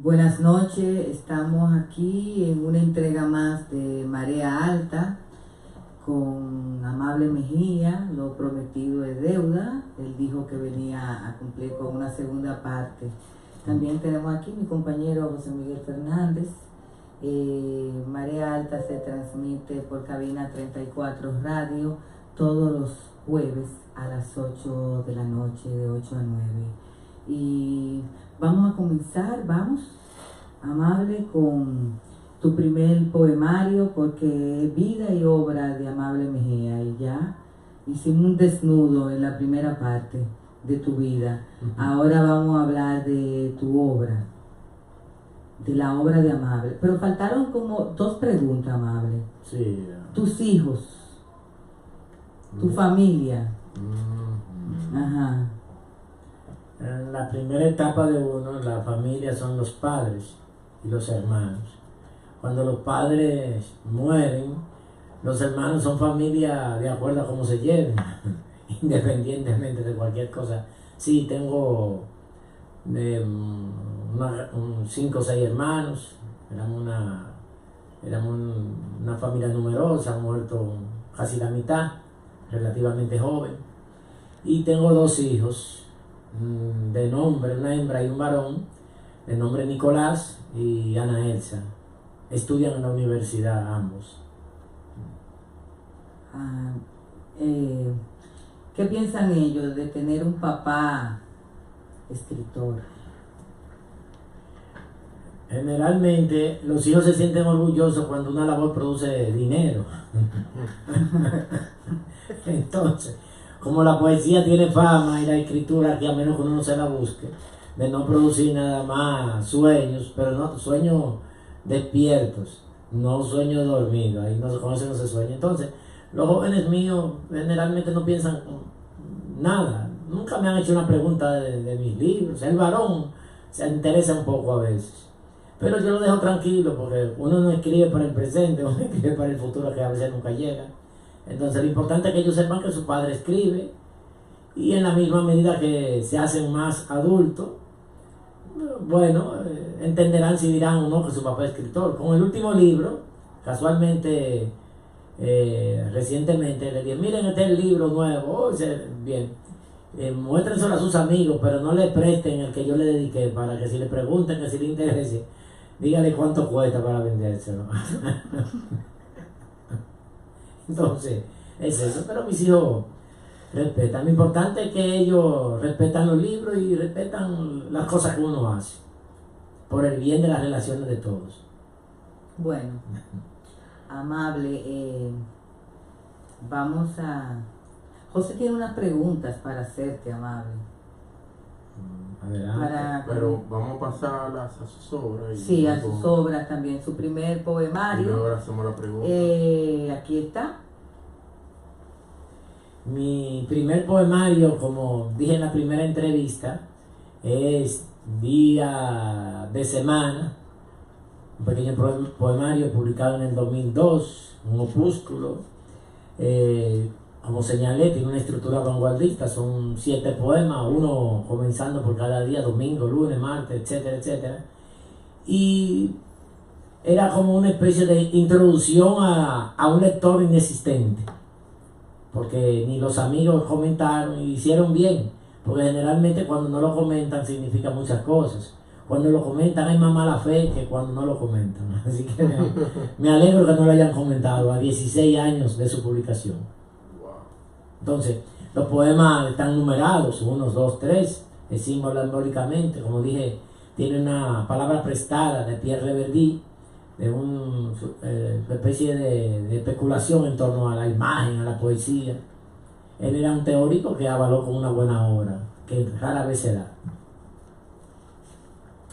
Buenas noches, estamos aquí en una entrega más de Marea Alta con Amable Mejía. Lo prometido es deuda. Él dijo que venía a cumplir con una segunda parte. También tenemos aquí mi compañero José Miguel Fernández. Marea Alta se transmite por Cabina 34 Radio todos los jueves a las 8 de la noche, de 8 a 9. Y vamos a comenzar, Amable, con tu primer poemario, porque es vida y obra de Amable Mejía, y ya hicimos un desnudo en la primera parte de tu vida. Ahora vamos a hablar de tu obra, de la obra de Amable. Pero faltaron como dos preguntas, Amable. Sí. Tus hijos, tu familia. Ajá. En la primera etapa de uno, la familia son los padres y los hermanos. Cuando los padres mueren, los hermanos son familia de acuerdo a cómo se lleven, independientemente de cualquier cosa. Sí, tengo 5 o 6 hermanos, éramos una familia numerosa, han muerto casi la mitad, relativamente joven. Y tengo 2 hijos de nombre, una hembra y un varón, de nombre Nicolás y Ana Elsa. Estudian en la universidad ambos. ¿Qué piensan ellos de tener un papá escritor? Generalmente los hijos se sienten orgullosos cuando una labor produce dinero. Entonces, como la poesía tiene fama y la escritura, que a menos que uno no se la busque, de no producir nada más sueños, pero no sueños despiertos, no sueños dormidos, ahí no, con eso no se sueña. Entonces, los jóvenes míos generalmente no piensan nada, nunca me han hecho una pregunta de mis libros. El varón se interesa un poco a veces, pero yo lo dejo tranquilo porque uno no escribe para el presente, uno escribe para el futuro, que a veces nunca llega. Entonces lo importante es que ellos sepan que su padre escribe, y en la misma medida que se hacen más adultos, bueno, entenderán si dirán o no que su papá es escritor. Con el último libro, casualmente, recientemente le dije: miren, este es el libro nuevo. Bien, muéstrenselo a sus amigos, pero no le presten el que yo le dediqué, para que si le preguntan, que si le interese, dígale cuánto cuesta para vendérselo. Entonces, es eso. Pero mis hijos respetan. Lo importante es que ellos respetan los libros y respetan las cosas que uno hace, por el bien de las relaciones de todos. Bueno, Amable, vamos a... José tiene unas preguntas para hacerte, Amable. Adelante. Pero vamos a pasar a sus obras. Sí, a sus obras también. Su primer poemario. Y ahora hacemos la pregunta. Aquí está. Mi primer poemario, como dije en la primera entrevista, es Día de Semana, un pequeño poemario publicado en el 2002, un opúsculo. Como señalé, tiene una estructura vanguardista, son 7 poemas, uno comenzando por cada día: domingo, lunes, martes, etcétera, etcétera. Y era como una especie de introducción a un lector inexistente, porque ni los amigos comentaron y hicieron bien, porque generalmente cuando no lo comentan significa muchas cosas. Cuando lo comentan hay más mala fe que cuando no lo comentan. Así que me alegro que no lo hayan comentado a 16 años de su publicación. Entonces, los poemas están numerados: 1, 2, 3, simbólicamente. Como dije, tiene una palabra prestada de Pierre Reverdy, de una especie de especulación en torno a la imagen, a la poesía. Él era un teórico que avaló con una buena obra, que rara vez se da.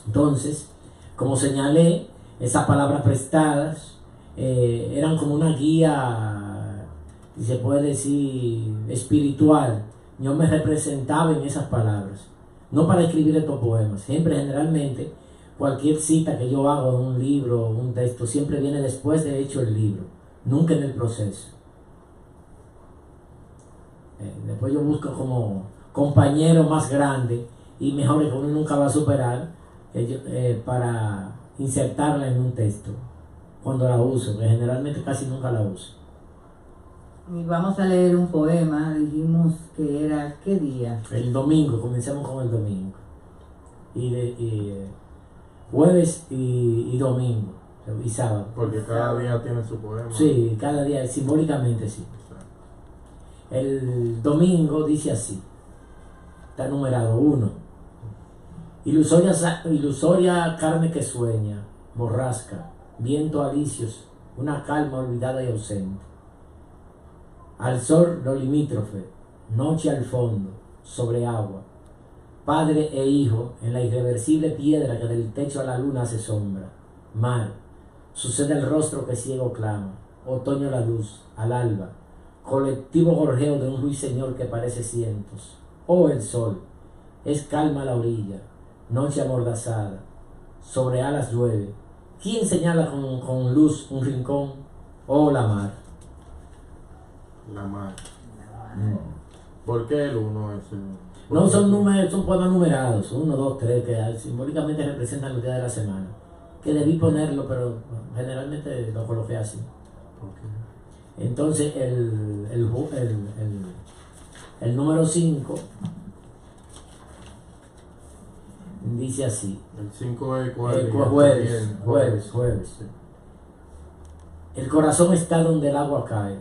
Entonces, como señalé, esas palabras prestadas eran como una guía, si se puede decir, espiritual. Yo me representaba en esas palabras, no para escribir estos poemas. Siempre, generalmente, cualquier cita que yo hago en un libro, un texto, siempre viene después de hecho el libro, nunca en el proceso. Después yo busco como compañero más grande y mejor, que uno nunca va a superar, para insertarla en un texto cuando la uso, que generalmente casi nunca la uso. Y vamos a leer un poema, dijimos que era, ¿qué día? El domingo, comencemos con el domingo. Jueves y domingo, y sábado. Porque cada día tiene su poema. Sí, cada día, simbólicamente sí. Exacto. El domingo dice así, está numerado 1. Ilusoria carne que sueña, borrasca, viento alicios, una calma olvidada y ausente. Al sol lo limítrofe, noche al fondo, sobre agua, padre e hijo en la irreversible piedra que del techo a la luna hace sombra. Mar, sucede el rostro que ciego clama, otoño la luz, al alba, colectivo gorjeo de un ruiseñor que parece cientos. Oh el sol, es calma la orilla, noche amordazada, sobre alas llueve. ¿Quién señala con luz un rincón? Oh la mar. La mar. ¿Por qué el 1 es el...? No son números, son poemas numerados, 1, 2, 3, que simbólicamente representan los días de la semana. Que debí ponerlo, pero generalmente lo coloqué así. Okay. Entonces el número 5 dice así. El 5 es cuál? Jueves. Sí. El corazón está donde el agua cae,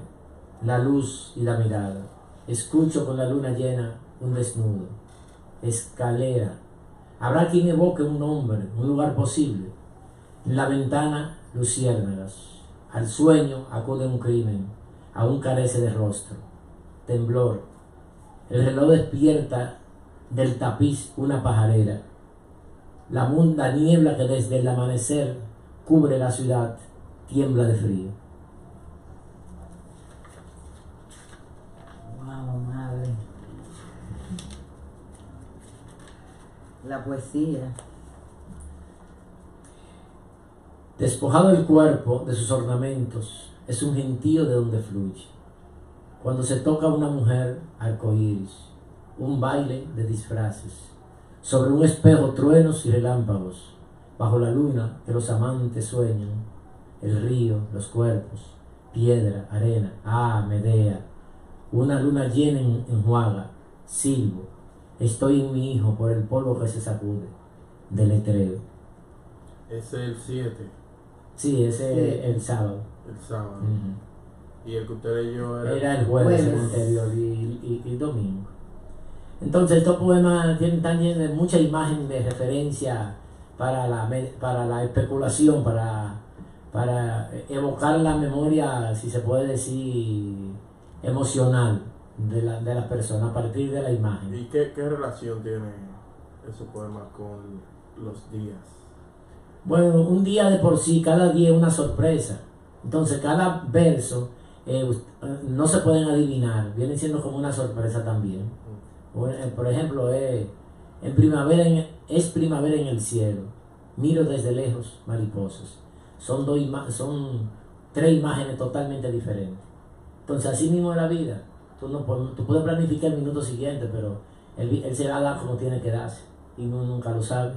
la luz y la mirada. Escucho con la luna llena un desnudo. Escalera. Habrá quien evoque un nombre, un lugar posible. En la ventana, luciérnagas. Al sueño acude un crimen, aún carece de rostro. Temblor. El reloj despierta del tapiz una pajarera. La munda niebla que desde el amanecer cubre la ciudad tiembla de frío. Wow, madre. La poesía. Despojado el cuerpo de sus ornamentos, es un gentío de donde fluye. Cuando se toca a una mujer, arcoíris, un baile de disfraces. Sobre un espejo, truenos y relámpagos. Bajo la luna que los amantes sueñan. El río, los cuerpos, piedra, arena. Ah, Medea. Una luna llena enjuaga. Silbo. Estoy en mi hijo por el polvo que se sacude. Deletreo. Ese es el 7. Sí, ese Sí. es el sábado. El sábado. Ujú. Y el que usted leyó Era el jueves, el Jueves. anterior y domingo. Entonces estos poemas tienen también mucha imagen de referencia para la especulación, para evocar la memoria, si se puede decir, emocional de la persona a partir de la imagen. ¿Y qué relación tiene esos poemas con los días? Bueno, un día de por sí, cada día es una sorpresa. Entonces cada verso no se pueden adivinar, vienen siendo como una sorpresa también. Por ejemplo, es primavera en el cielo. Miro desde lejos mariposas. Son 3 imágenes totalmente diferentes. Entonces así mismo es la vida. Tú puedes planificar el minuto siguiente, pero él se va a dar como tiene que darse y uno nunca lo sabe.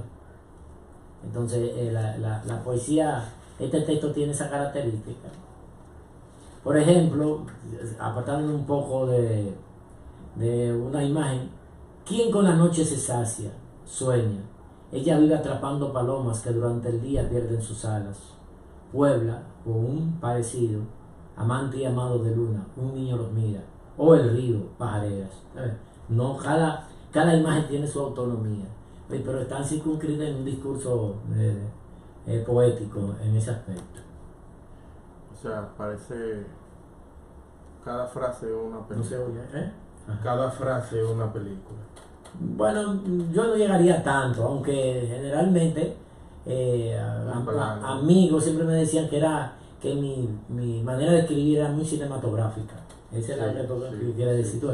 Entonces la poesía, este texto tiene esa característica. Por ejemplo, apartando un poco de una imagen, ¿quién con la noche se sacia, sueña? Ella vive atrapando palomas que durante el día pierden sus alas. Puebla, con un parecido, amante y amado de luna, un niño los mira. O el río, pajareras. No, cada imagen tiene su autonomía, pero están circunscritas en un discurso poético en ese aspecto. O sea, parece... Cada frase es una No película. se oye, ¿eh? Ajá. Cada frase es una película. Bueno, yo no llegaría tanto, aunque generalmente amigos siempre me decían que mi manera de escribir era muy cinematográfica. Esa es la que quiere decir tú.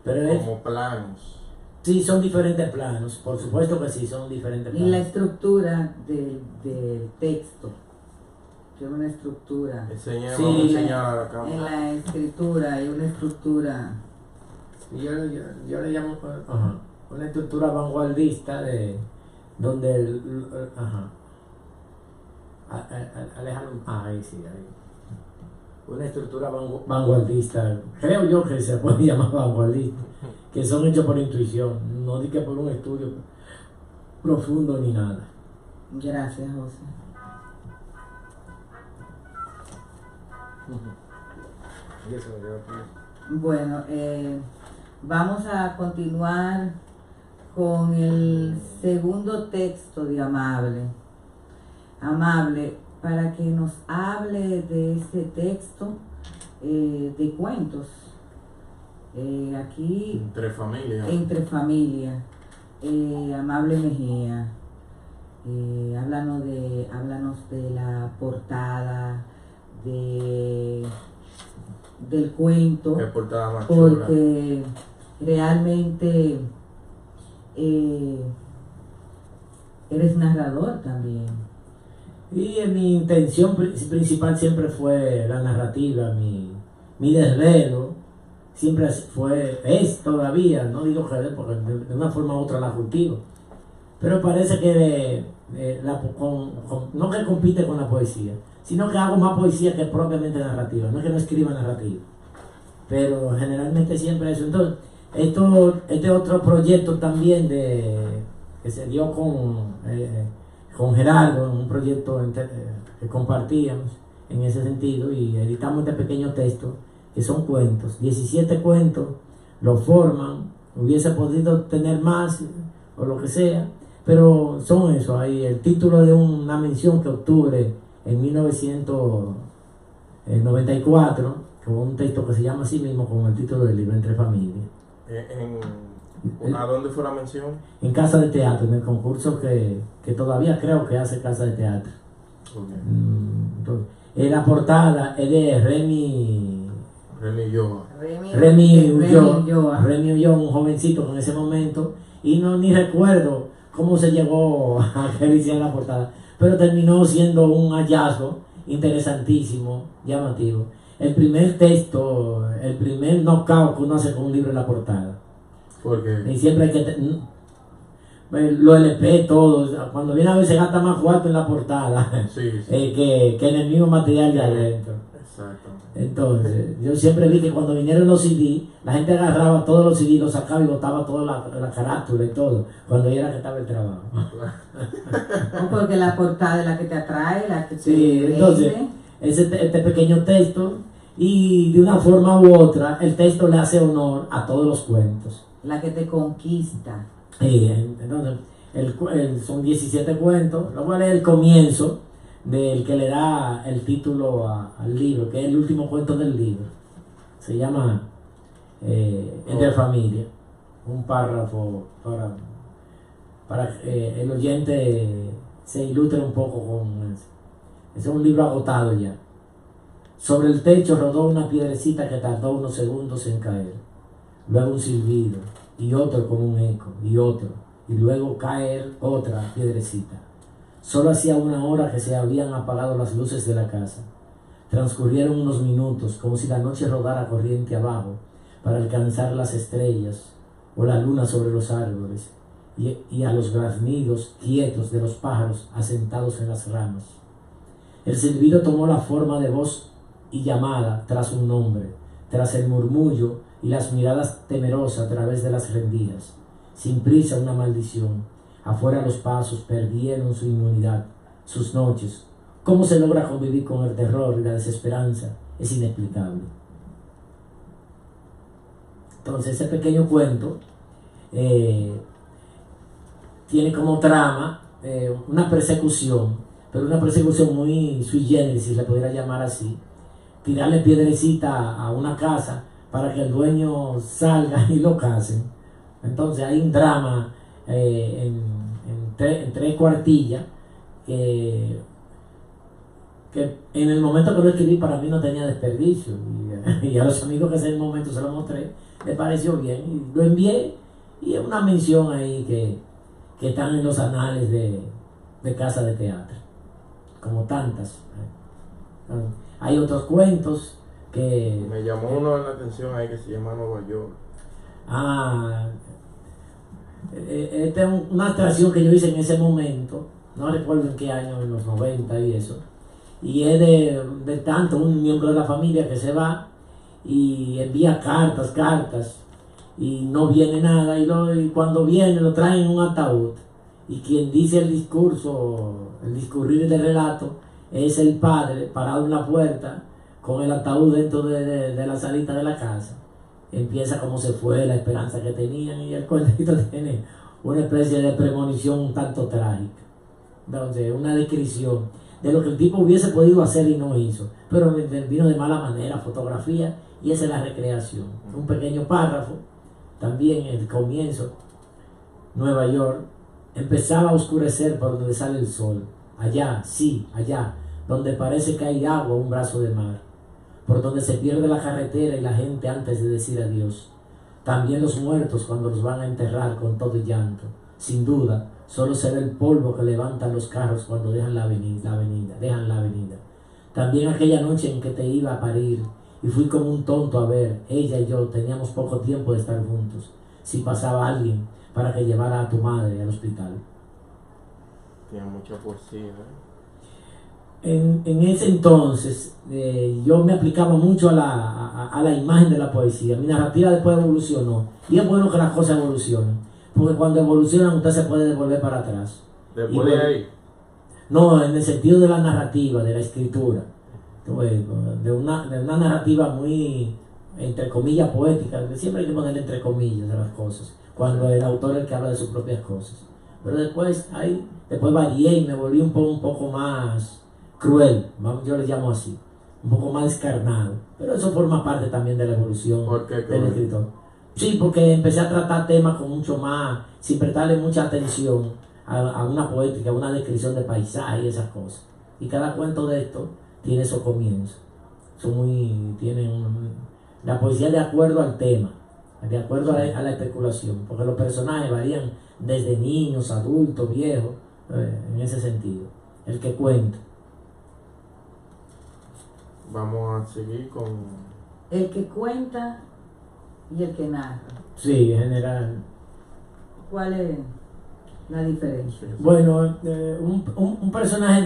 Pero Como planos. sí, son diferentes planos, por supuesto que sí, son diferentes Y planos. la estructura del texto. Tiene una estructura. Vamos a Sí, enseñar a la En cámara. la escritura hay una estructura. Yo le llamo una estructura vanguardista de donde ajá, Alejandro, ahí sí, ahí. Una estructura vanguardista, creo yo que se puede llamar vanguardista, que son hechos por intuición, no di que por un estudio profundo ni nada. Gracias, José. Bueno, vamos a continuar con el segundo texto de Amable. Amable, para que nos hable de este texto de cuentos. Aquí. Entre familias. Entre familias. Amable Mejía. Háblanos de la portada del cuento. Qué portada más porque realmente eres narrador también. Y mi intención principal siempre fue la narrativa, mi desvelo siempre es todavía, no digo que porque de una forma u otra la cultivo, pero parece que no que compite con la poesía, sino que hago más poesía que propiamente narrativa, no es que no escriba narrativa, pero generalmente siempre eso. Entonces, este otro proyecto también que se dio con Gerardo, un proyecto que compartíamos en ese sentido, y editamos este pequeño texto que son cuentos, 17 cuentos, lo forman, hubiese podido tener más o lo que sea, pero son eso, ahí el título de una mención que obtuve en 1994, con un texto que se llama así mismo, con el título del libro Entre Familias. ¿A dónde fue la mención? En Casa de Teatro, en el concurso que todavía creo que hace Casa de Teatro. Okay. Entonces, la portada es de Remy Ulloa. Remy Ulloa, un jovencito en ese momento, y ni recuerdo cómo se llegó a que le hicieran la portada, pero terminó siendo un hallazgo interesantísimo, llamativo. El primer texto, el primer knockout que uno hace con un libro en la portada. ¿Por qué? Y siempre hay que lo LP, todo, cuando viene a ver se gasta más cuarto en la portada que en el mismo material de adentro. Exacto. Entonces, yo siempre vi que cuando vinieron los CD, la gente agarraba todos los CD, los sacaba y botaba toda la carátula y todo, cuando era que estaba el trabajo. Porque la portada es la que te atrae, la que te sí, entonces, este pequeño texto, y de una forma u otra, el texto le hace honor a todos los cuentos. La que te conquista. Entonces, son 17 cuentos. Luego voy a leer el comienzo del que le da el título al libro, que es el último cuento del libro. Se llama Entre Familias. Un párrafo para que el oyente se ilustre un poco con eso. Ese es un libro agotado ya. Sobre el techo rodó una piedrecita que tardó unos segundos en caer. Luego un silbido, y otro como un eco, y otro, y luego caer otra piedrecita. Solo hacía una hora que se habían apagado las luces de la casa. Transcurrieron unos minutos, como si la noche rodara corriente abajo, para alcanzar las estrellas, o la luna sobre los árboles, y a los graznidos quietos de los pájaros asentados en las ramas. El silbido tomó la forma de voz y llamada tras un nombre, tras el murmullo y las miradas temerosas a través de las rendijas. Sin prisa, una maldición. Afuera los pasos perdieron su inmunidad, sus noches. ¿Cómo se logra convivir con el terror y la desesperanza? Es inexplicable. Entonces, ese pequeño cuento tiene como trama una persecución, pero una persecución muy sui generis, si se pudiera llamar así. Tirarle piedrecita a una casa para que el dueño salga y lo casen. Entonces hay un drama en tres cuartillas que en el momento que lo escribí para mí no tenía desperdicio, y a los amigos que en ese momento se lo mostré, les pareció bien y lo envié, y es una mención ahí que están en los anales de Casa de Teatro, como tantas. Hay otros cuentos que... Me llamó uno la atención ahí que se llama Nueva York. Esta es una atracción que yo hice en ese momento, no recuerdo en qué año, en los 90 y eso, y es de tanto un miembro de la familia que se va y envía cartas, y no viene nada, y cuando viene lo traen en un ataúd, y quien dice el discurso, el discurrir del relato, es el padre parado en la puerta con el ataúd dentro de la salita de la casa. Empieza como se fue, la esperanza que tenían, y el cuentito tiene una especie de premonición un tanto trágica. Entonces, una descripción de lo que el tipo hubiese podido hacer y no hizo, pero vino de mala manera, fotografía, y esa es la recreación. Un pequeño párrafo, también el comienzo, Nueva York, empezaba a oscurecer por donde sale el sol, allá, sí, allá, donde parece que hay agua, un brazo de mar, por donde se pierde la carretera y la gente antes de decir adiós. También los muertos cuando los van a enterrar con todo llanto. Sin duda, solo se ve el polvo que levantan los carros cuando dejan la avenida. También aquella noche en que te iba a parir y fui como un tonto a ver, ella y yo teníamos poco tiempo de estar juntos. Si pasaba alguien para que llevara a tu madre al hospital. Tiene mucha poesía, En ese entonces yo me aplicaba mucho a la imagen de la poesía. Mi narrativa después evolucionó. Y es bueno que las cosas evolucionen. Porque cuando evolucionan usted se puede devolver para atrás. Después de ahí. No, en el sentido de la narrativa, de la escritura. De una narrativa muy, entre comillas, poética. Siempre hay que poner entre comillas de las cosas. Cuando el autor es el que habla de sus propias cosas. Pero después varié y me volví un poco más cruel, yo le llamo así, un poco más descarnado, pero eso forma parte también de la evolución del escritor. Sí, porque empecé a tratar temas con mucho más, sin prestarle mucha atención a una poética, a una descripción de paisaje y esas cosas. Y cada cuento de esto tiene esos comienzos. La poesía de acuerdo al tema, de acuerdo a la especulación, porque los personajes varían desde niños, adultos, viejos, en ese sentido. El que cuenta. Vamos a seguir con... El que cuenta y el que narra. Sí, en general. ¿Cuál es la diferencia? Bueno, un personaje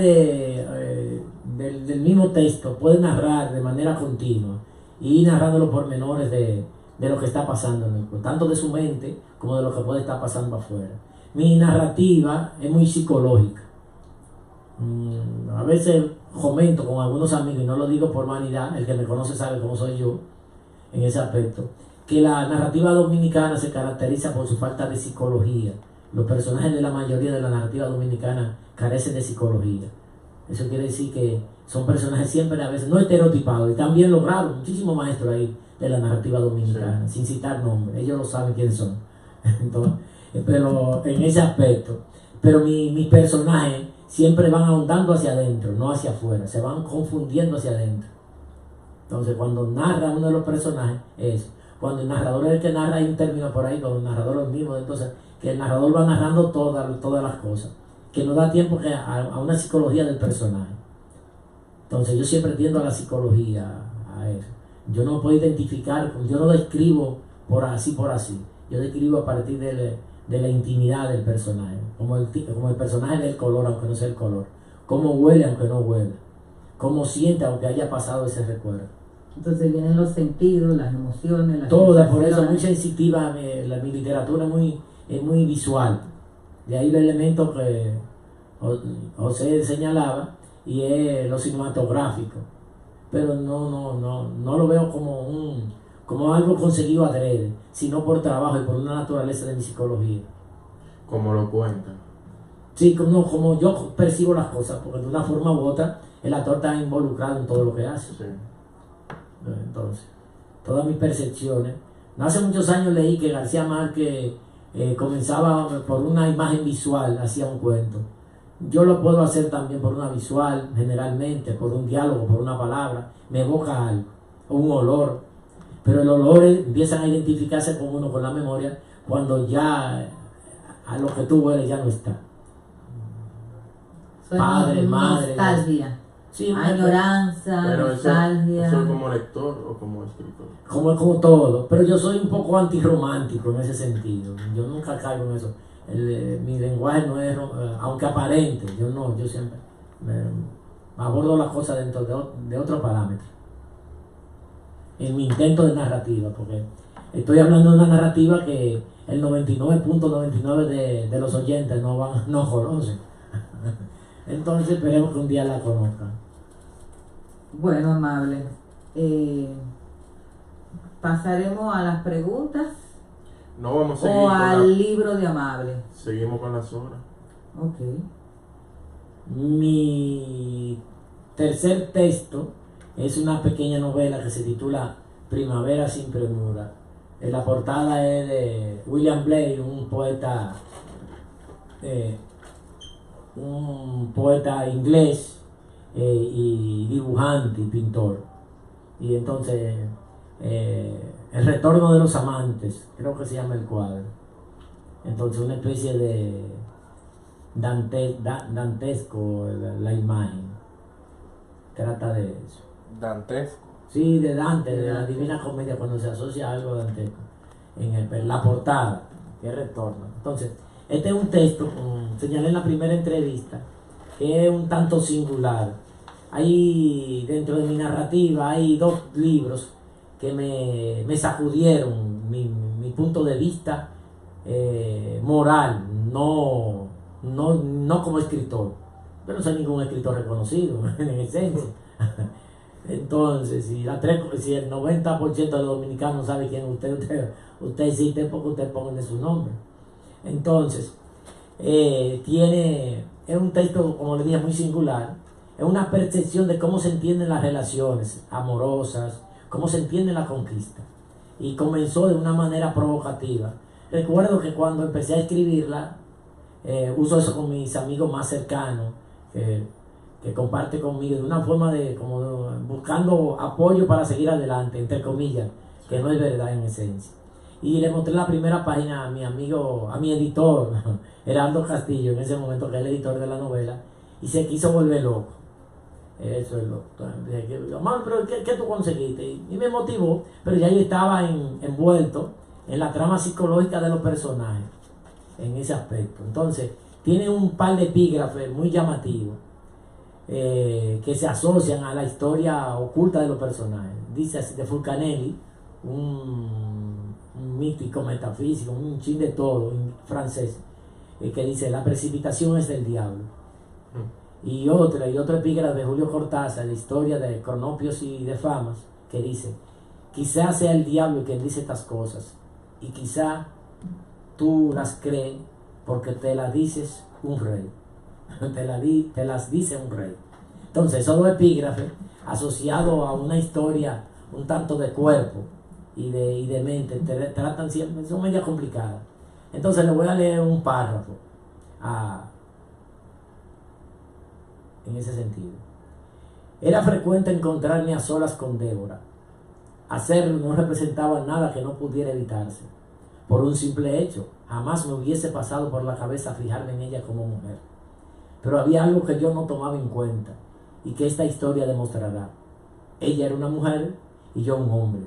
del mismo texto puede narrar de manera continua y ir narrando los pormenores de lo que está pasando en el cuento, tanto de su mente como de lo que puede estar pasando afuera. Mi narrativa es muy psicológica. A veces comento con algunos amigos, y no lo digo por vanidad, el que me conoce sabe cómo soy yo en ese aspecto, que la narrativa dominicana se caracteriza por su falta de psicología. Los personajes de la mayoría de la narrativa dominicana carecen de psicología. Eso quiere decir que son personajes siempre a veces no estereotipados, y también lograron muchísimos maestros ahí de la narrativa dominicana, sí, sin citar nombres, ellos lo saben quiénes son. Entonces, pero en ese aspecto, pero mis personajes siempre van ahondando hacia adentro, no hacia afuera, se van confundiendo hacia adentro. Entonces, cuando narra uno de los personajes, cuando el narrador es el que narra, hay un término por ahí, cuando el narrador es el mismo, entonces, que el narrador va narrando todas las cosas, que no da tiempo a una psicología del personaje. Entonces, yo siempre tiendo a la psicología, a eso. Yo no puedo identificar, yo no describo por así, yo describo a partir de la intimidad del personaje, como el personaje del color, aunque no sea el color, cómo huele aunque no huele, cómo siente aunque haya pasado ese recuerdo. Entonces vienen los sentidos, las emociones, las todas, por eso muy sensitiva, mi literatura es muy visual, de ahí el elemento que José señalaba, y es lo cinematográfico, pero no lo veo como algo conseguido adrede, sino por trabajo y por una naturaleza de mi psicología. Como lo cuenta. Sí, como yo percibo las cosas, porque de una forma u otra el actor está involucrado en todo lo que hace. Sí. Entonces, todas mis percepciones. Hace muchos años leí que García Márquez comenzaba por una imagen visual, hacía un cuento. Yo lo puedo hacer también por una visual, generalmente, por un diálogo, por una palabra, me evoca algo, un olor. Pero el olor empiezan a identificarse con uno, con la memoria, cuando ya a lo que tú hueles ya no está. Padre, madre. Nostalgia. Sí, añoranza, pero nostalgia. ¿eso como lector o como escritor? como todo, pero yo soy un poco antirromántico en ese sentido. Yo nunca caigo en eso. Mi lenguaje no es, aunque aparente, yo siempre abordo las cosas dentro de otro parámetro. En mi intento de narrativa, porque estoy hablando de una narrativa que el 99.99 de los oyentes no conocen. Entonces esperemos que un día la conozcan. Bueno, Amable, pasaremos a las preguntas No vamos a seguir o con al libro de Amable. Seguimos con las obras. Ok. Mi tercer texto es una pequeña novela que se titula Primavera sin premura. La portada es de William Blake, un poeta inglés y dibujante y pintor. Y entonces, El retorno de los amantes, creo que se llama el cuadro. Entonces, una especie de dantesco la imagen. Trata de eso. Dantesco. Sí, de Dante, de la Divina Comedia, cuando se asocia a algo dantesco. En la portada, que retorno. Entonces, este es un texto, señalé en la primera entrevista, que es un tanto singular. Hay, dentro de mi narrativa, hay dos libros que me sacudieron mi punto de vista moral, no como escritor. Yo no soy ningún escritor reconocido, en esencia. Entonces, si el 90% de los dominicanos sabe quién usted existe porque usted pone su nombre. Entonces, es un texto, como le dije, muy singular. Es una percepción de cómo se entienden las relaciones amorosas, cómo se entiende la conquista. Y comenzó de una manera provocativa. Recuerdo que cuando empecé a escribirla, uso eso con mis amigos más cercanos, que comparte conmigo de una forma buscando apoyo para seguir adelante, entre comillas, que no es verdad en esencia. Y le mostré la primera página a mi editor, Heraldo Castillo, en ese momento, que es el editor de la novela, y se quiso volver loco. Eso es lo pero ¿qué tú conseguiste? Y me motivó, pero ya yo estaba envuelto en la trama psicológica de los personajes, en ese aspecto. Entonces, tiene un par de epígrafes muy llamativos que se asocian a la historia oculta de los personajes. Dice así, de Fulcanelli, un mítico metafísico, un chin de todo, francés, que dice: la precipitación es del diablo. Y otro epígrafe de Julio Cortázar, la historia de Cronopios y de Famas, que dice: quizás sea el diablo quien dice estas cosas, y quizá tú las crees porque te las dices un rey. te las dice un rey. Entonces, esos dos epígrafes asociados a una historia un tanto de cuerpo y de mente, tratan siempre, son media complicadas. Entonces, le voy a leer un párrafo en ese sentido. Era frecuente encontrarme a solas con Débora. Hacerlo no representaba nada que no pudiera evitarse. Por un simple hecho, jamás me hubiese pasado por la cabeza fijarme en ella como mujer. Pero había algo que yo no tomaba en cuenta y que esta historia demostrará. Ella era una mujer y yo un hombre.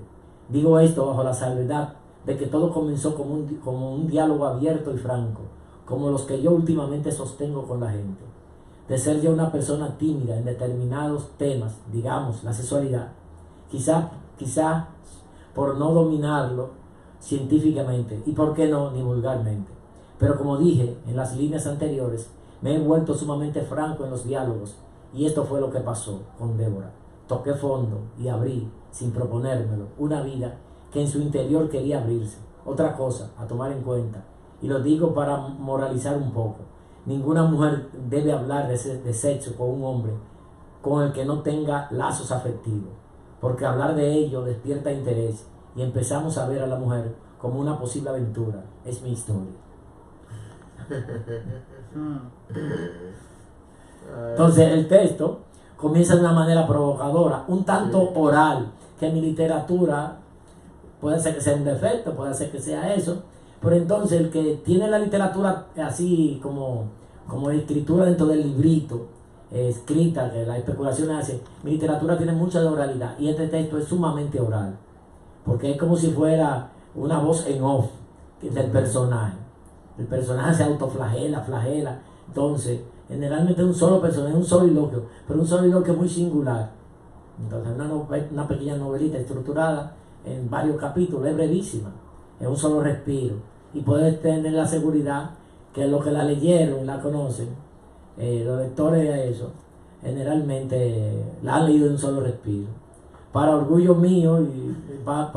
Digo esto bajo la salvedad de que todo comenzó como un diálogo abierto y franco, como los que yo últimamente sostengo con la gente. De ser yo una persona tímida en determinados temas, digamos la sexualidad, quizá por no dominarlo científicamente y por qué no ni vulgarmente. Pero como dije en las líneas anteriores, me he vuelto sumamente franco en los diálogos, y esto fue lo que pasó con Débora. Toqué fondo y abrí, sin proponérmelo, una vida que en su interior quería abrirse. Otra cosa a tomar en cuenta, y lo digo para moralizar un poco: ninguna mujer debe hablar de sexo con un hombre con el que no tenga lazos afectivos, porque hablar de ello despierta interés y empezamos a ver a la mujer como una posible aventura. Es mi historia. Entonces el texto comienza de una manera provocadora, un tanto oral, que en mi literatura puede ser que sea un defecto, puede ser que sea eso, pero entonces el que tiene la literatura así como escritura dentro del librito, escrita, que la especulación hace, mi literatura tiene mucha de oralidad y este texto es sumamente oral, porque es como si fuera una voz en off del personaje. El personaje se autoflagela, flagela. Entonces, generalmente es un solo personaje, un soliloquio, pero un soliloquio muy singular. Entonces, una pequeña novelita estructurada en varios capítulos, es brevísima, es un solo respiro. Y puedes tener la seguridad que los que la leyeron y la conocen, los lectores de eso, generalmente la han leído en un solo respiro. Para orgullo mío y para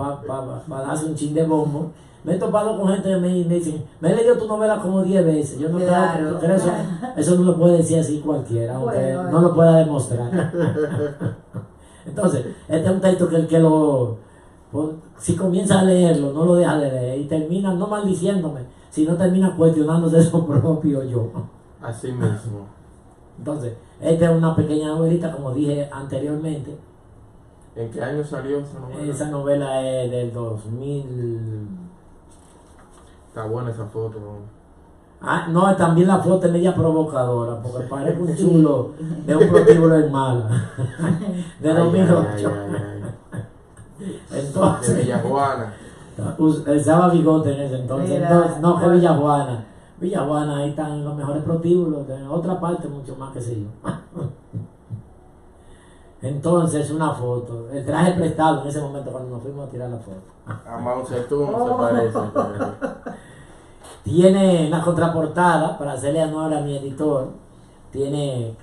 darse un chin de bombo, me he topado con gente que me dicen, me he leído tu novela como 10 veces. Yo no Claro. creo que eso no lo puede decir así cualquiera, aunque Bueno, no lo pueda demostrar. Entonces, este es un texto que el que si comienza a leerlo, no lo deja de leer y termina no maldiciéndome, sino termina cuestionándose su propio yo. Así mismo. Entonces, esta es una pequeña novelita, como dije anteriormente. ¿En qué año salió esa novela? Esa novela es del 2000. Está buena esa foto, ¿no? Ah, no, también la foto es media provocadora, porque parece un chulo de un prostíbulo en Mala, de 2008. De Entonces, Villajuana. usaba bigote en ese entonces. Mira, Entonces, no, que Villajuana. Villajuana, ahí están los mejores prostíbulos, en otra parte mucho más que sé yo. Entonces, una foto, el traje prestado en ese momento cuando nos fuimos a tirar la foto. A Mao Zedong se parece. Tiene la contraportada, para hacerle honor a mi editor, tiene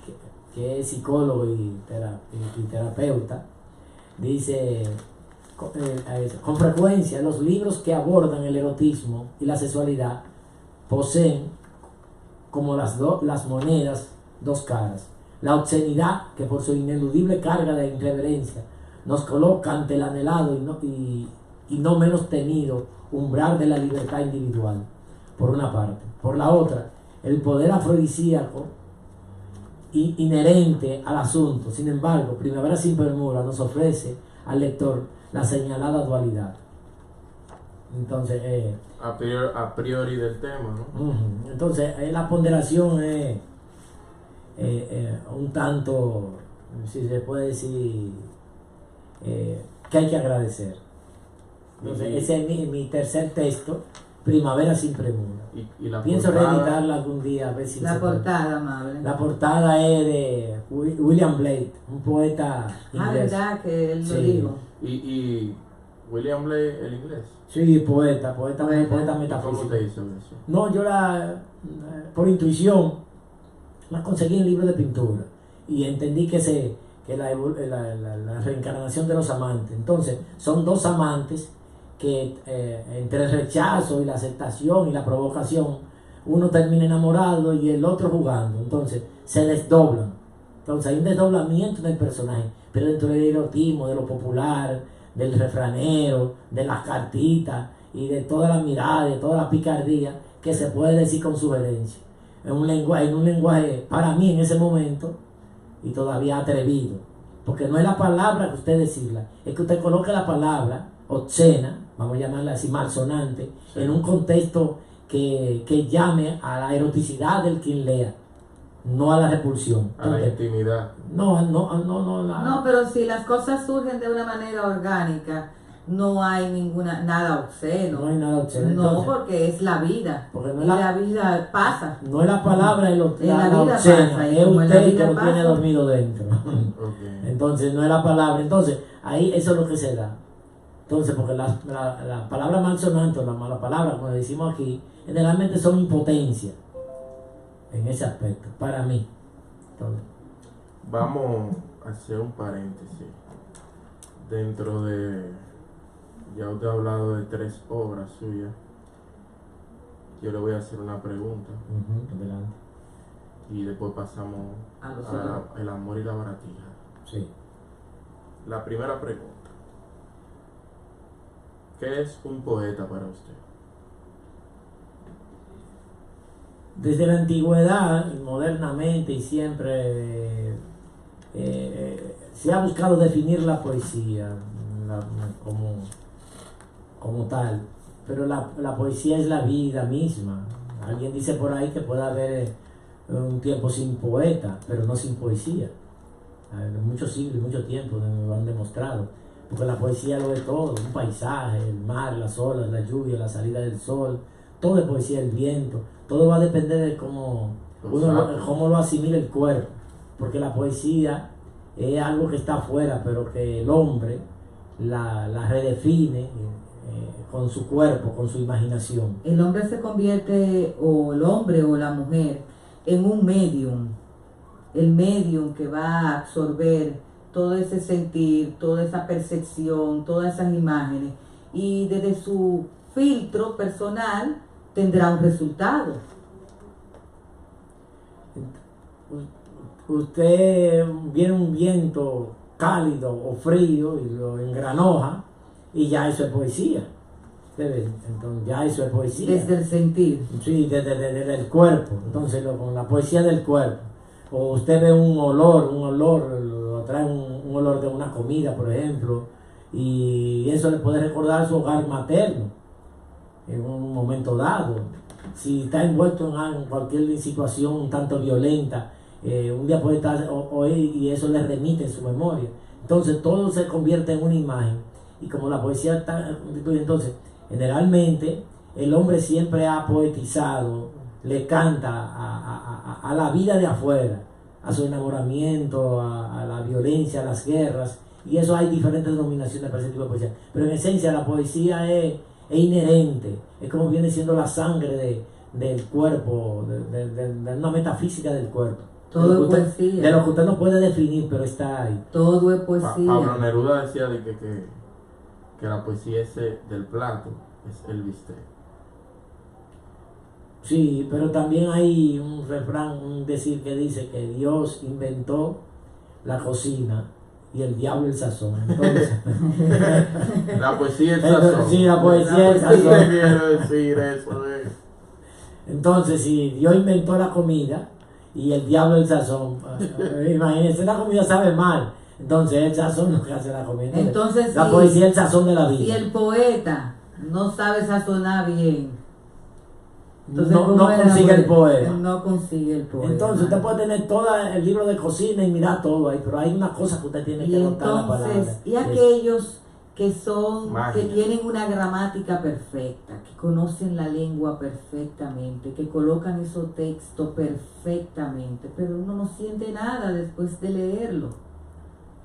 que es psicólogo y terapeuta, dice, con frecuencia los libros que abordan el erotismo y la sexualidad poseen como las monedas dos caras. La obscenidad, que por su ineludible carga de irreverencia nos coloca ante el anhelado y no menos temido umbral de la libertad individual, por una parte. Por la otra, el poder afrodisíaco inherente al asunto. Sin embargo, Primavera sin premura nos ofrece al lector la señalada dualidad. Entonces, A priori del tema, ¿no? Entonces, la ponderación es un tanto, si se puede decir, que hay que agradecer. Entonces, ese es mi tercer texto, Primavera sin premura. Y la Pienso portada, reeditarla algún día, a ver si La se puede. portada, amable. La portada es de William Blake, un poeta inglés. Verdad que él lo Sí. dijo. y William Blake, el inglés. Sí, poeta ¿Cómo metafísico. te hizo eso? No, yo por intuición, la conseguí en libros de pintura y entendí que la reencarnación de los amantes. Entonces, son dos amantes que entre el rechazo y la aceptación y la provocación, uno termina enamorado y el otro jugando. Entonces, se desdoblan. Entonces, hay un desdoblamiento en el personaje, pero dentro del erotismo, de lo popular, del refranero, de las cartitas y de toda la mirada, de toda la picardía que se puede decir con sugerencia. En un lenguaje, para mí en ese momento, y todavía atrevido. Porque no es la palabra que usted decirla, es que usted coloque la palabra obscena, vamos a llamarla así, malsonante, en un contexto que llame a la eroticidad del quien lea, no a la repulsión. A la intimidad. No, pero si las cosas surgen de una manera orgánica, no hay nada obsceno. No hay nada obsceno. No, Entonces, porque es la vida. porque no Y la vida pasa. no es la palabra la vida obscena, pasa, y es como en la usted que vida lo tiene pasa. dormido dentro. Okay. Entonces no es la palabra. Entonces, ahí eso es lo que se da. Entonces, porque la palabra malsonante o la mala palabra, como decimos aquí, generalmente son impotencia en ese aspecto, para mí. Entonces, Vamos a hacer un paréntesis. Dentro de... Ya usted ha hablado de 3 obras suyas. Yo le voy a hacer una pregunta. adelante. Y después pasamos A los a El amor y la baratija. Sí. La primera pregunta. ¿Qué es un poeta para usted? Desde la antigüedad, modernamente y siempre se ha buscado definir la poesía como tal, pero la poesía es la vida misma. Alguien dice por ahí que puede haber un tiempo sin poeta, pero no sin poesía. Muchos siglos, mucho tiempo lo han demostrado. Porque la poesía lo es todo, un paisaje, el mar, las olas, la lluvia, la salida del sol, todo es poesía, el viento, todo va a depender de cómo lo asimila el cuerpo. Porque la poesía es algo que está afuera, pero que el hombre la redefine con su cuerpo, con su imaginación. El hombre se convierte, o el hombre o la mujer, en un medium. El medium que va a absorber todo ese sentir, toda esa percepción, todas esas imágenes, y desde su filtro personal tendrá un resultado. Usted viene un viento cálido o frío y lo engranoja y ya eso es poesía. Entonces ya eso es poesía. Desde el sentir. Sí, desde el cuerpo. Entonces con la poesía del cuerpo. O usted ve un olor, lo trae un olor de una comida, por ejemplo, y eso le puede recordar su hogar materno en un momento dado. Si está envuelto en cualquier situación un tanto violenta, un día puede estar y eso le remite en su memoria. Entonces todo se convierte en una imagen. Y como la poesía está, entonces generalmente el hombre siempre ha poetizado, le canta a la vida de afuera, a su enamoramiento, a la violencia, a las guerras, y eso hay diferentes denominaciones para ese tipo de poesía. Pero en esencia la poesía es inherente, es como viene siendo la sangre del cuerpo, de una metafísica del cuerpo. Todo es poesía. De lo que usted no puede definir, pero está ahí. Todo es poesía. Pablo Neruda decía de que la poesía es del plato, es el bistec. Sí, pero también hay un refrán, un decir que dice que Dios inventó la cocina y el diablo el sazón. Entonces, la poesía es el sazón. Sí, la poesía es el sazón. Quiero decir eso. Entonces, si Dios inventó la comida y el diablo el sazón, imagínense, la comida sabe mal. Entonces, el sazón es lo que hace la comida. Entonces, la poesía es el sazón de la vida. Si el poeta no sabe sazonar bien, entonces, no consigue el poema. No consigue el poema. Entonces usted puede tener todo el libro de cocina y mirar todo ahí, pero hay una cosa que usted tiene que notar la palabra. Y aquellos que tienen una gramática perfecta, que conocen la lengua perfectamente, que colocan esos textos perfectamente, pero uno no siente nada después de leerlo.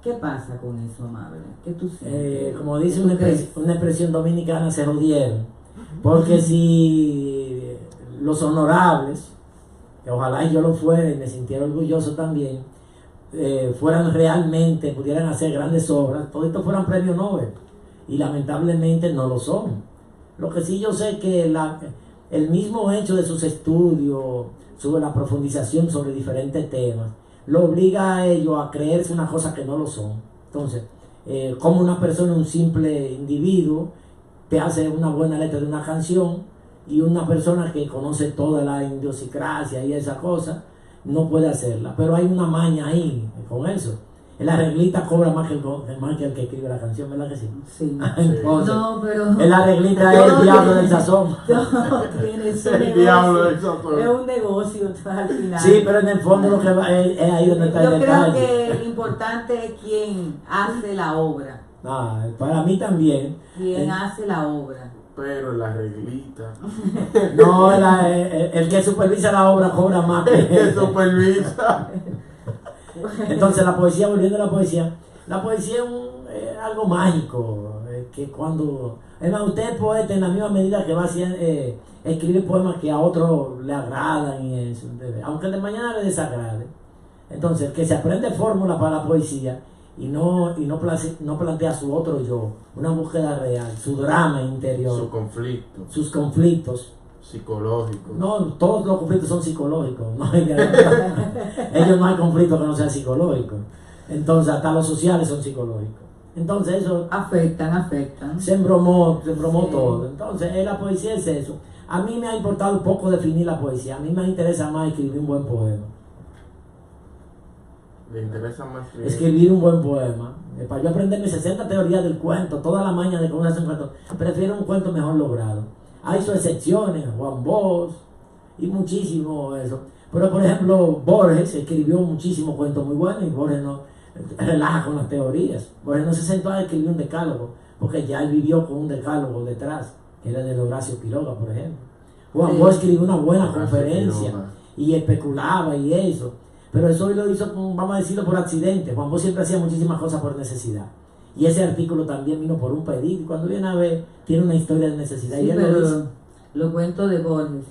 ¿Qué pasa con eso, Amable? ¿Qué tú sientes? Como dice una expresión dominicana, se jodieron. Porque si los honorables, que ojalá yo lo fuera y me sintiera orgulloso también, fueran realmente, pudieran hacer grandes obras, todos estos fueran premios Nobel, y lamentablemente no lo son. Lo que sí yo sé que el mismo hecho de sus estudios, sobre la profundización sobre diferentes temas, lo obliga a ellos a creerse una cosa que no lo son. Entonces, como una persona, un simple individuo, te hace una buena letra de una canción, y una persona que conoce toda la idiosincrasia y esa cosa, no puede hacerla. Pero hay una maña ahí con eso. El arreglista cobra más que el que escribe la canción, ¿verdad que sí? Sí. Entonces, no, pero el arreglista es el diablo del sazón. No, tienes el diablo del sazón. Es un negocio al final. Sí, pero en el fondo lo que va es ahí donde está el detalle. Yo creo que lo importante es quién hace la obra. Para mí también. ¿Quién hace la obra? Pero la reglita. No, el que supervisa la obra cobra más que el que supervisa. Entonces la poesía, volviendo a la poesía es algo mágico, que cuando... Además, usted es poeta en la misma medida que va a escribir poemas que a otros le agradan y eso, aunque de mañana le desagrade. Entonces, el que se aprende fórmula para la poesía y no plantea su otro yo, una búsqueda real, su drama interior, sus conflictos psicológicos. No, todos los conflictos son psicológicos. Ellos no hay conflictos que no sean psicológicos. Entonces, hasta los sociales son psicológicos. Entonces, eso afectan. Se embromó Sí. todo. Entonces, la poesía es eso. A mí me ha importado poco definir la poesía. A mí me interesa más escribir un buen poema. ¿Le interesa más escribir un buen poema? Para yo aprenderme 60 teorías del cuento, toda la maña de cómo se hace un cuento, prefiero un cuento mejor logrado. Hay sus excepciones, Juan Bosch y muchísimo eso. Pero por ejemplo, Borges escribió muchísimos cuentos muy buenos y Borges no relaja con las teorías. Borges no se sentó a escribir un decálogo, porque ya él vivió con un decálogo detrás, que era de Horacio Quiroga, por ejemplo. Juan Bosch escribió una buena conferencia y especulaba y eso. Pero eso lo hizo, vamos a decirlo, por accidente. Juan Bosch siempre hacía muchísimas cosas por necesidad. Y ese artículo también vino por un pedido. Y cuando viene a ver, tiene una historia de necesidad. Sí, y él pero lo dice. los cuentos de Borges,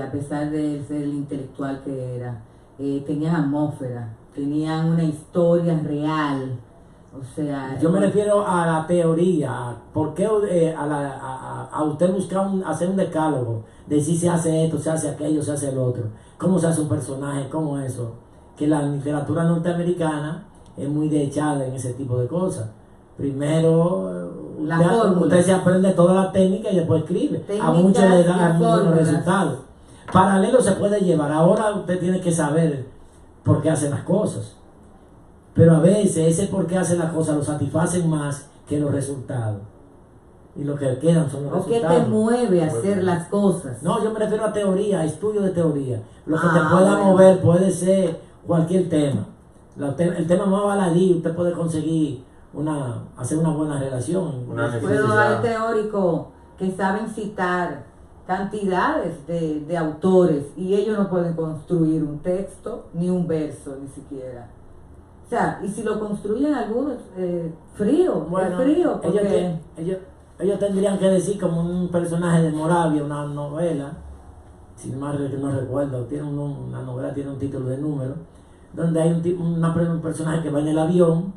a pesar de ser el intelectual que era, tenían atmósfera, tenían una historia real. O sea, Yo me refiero a la teoría. ¿Por qué a usted buscar hacer un decálogo? Decir se hace esto, se hace aquello, se hace el otro. ¿Cómo se hace un personaje? ¿Cómo eso? Que la literatura norteamericana es muy echada en ese tipo de cosas. Primero, usted se aprende toda la técnica y después escribe. A muchos le dan muy buenos resultados. Paralelo se puede llevar. Ahora usted tiene que saber por qué hace las cosas. Pero a veces ese por qué hace las cosas lo satisfacen más que los resultados. Y lo que quedan son los resultados. ¿Qué te mueve a hacer las cosas? No, yo me refiero a teoría, a estudio de teoría. Lo que te pueda mover puede ser cualquier tema. El tema más baladí, usted puede conseguir hacer una buena relación. Pero hay teóricos que saben citar cantidades de autores y ellos no pueden construir un texto ni un verso ni siquiera. O sea, y si lo construyen algunos, frío, bueno, es frío. Porque ellos tendrían que decir como un personaje de Moravia, una novela, si mal no recuerdo, una novela tiene un título de número, donde hay un personaje que va en el avión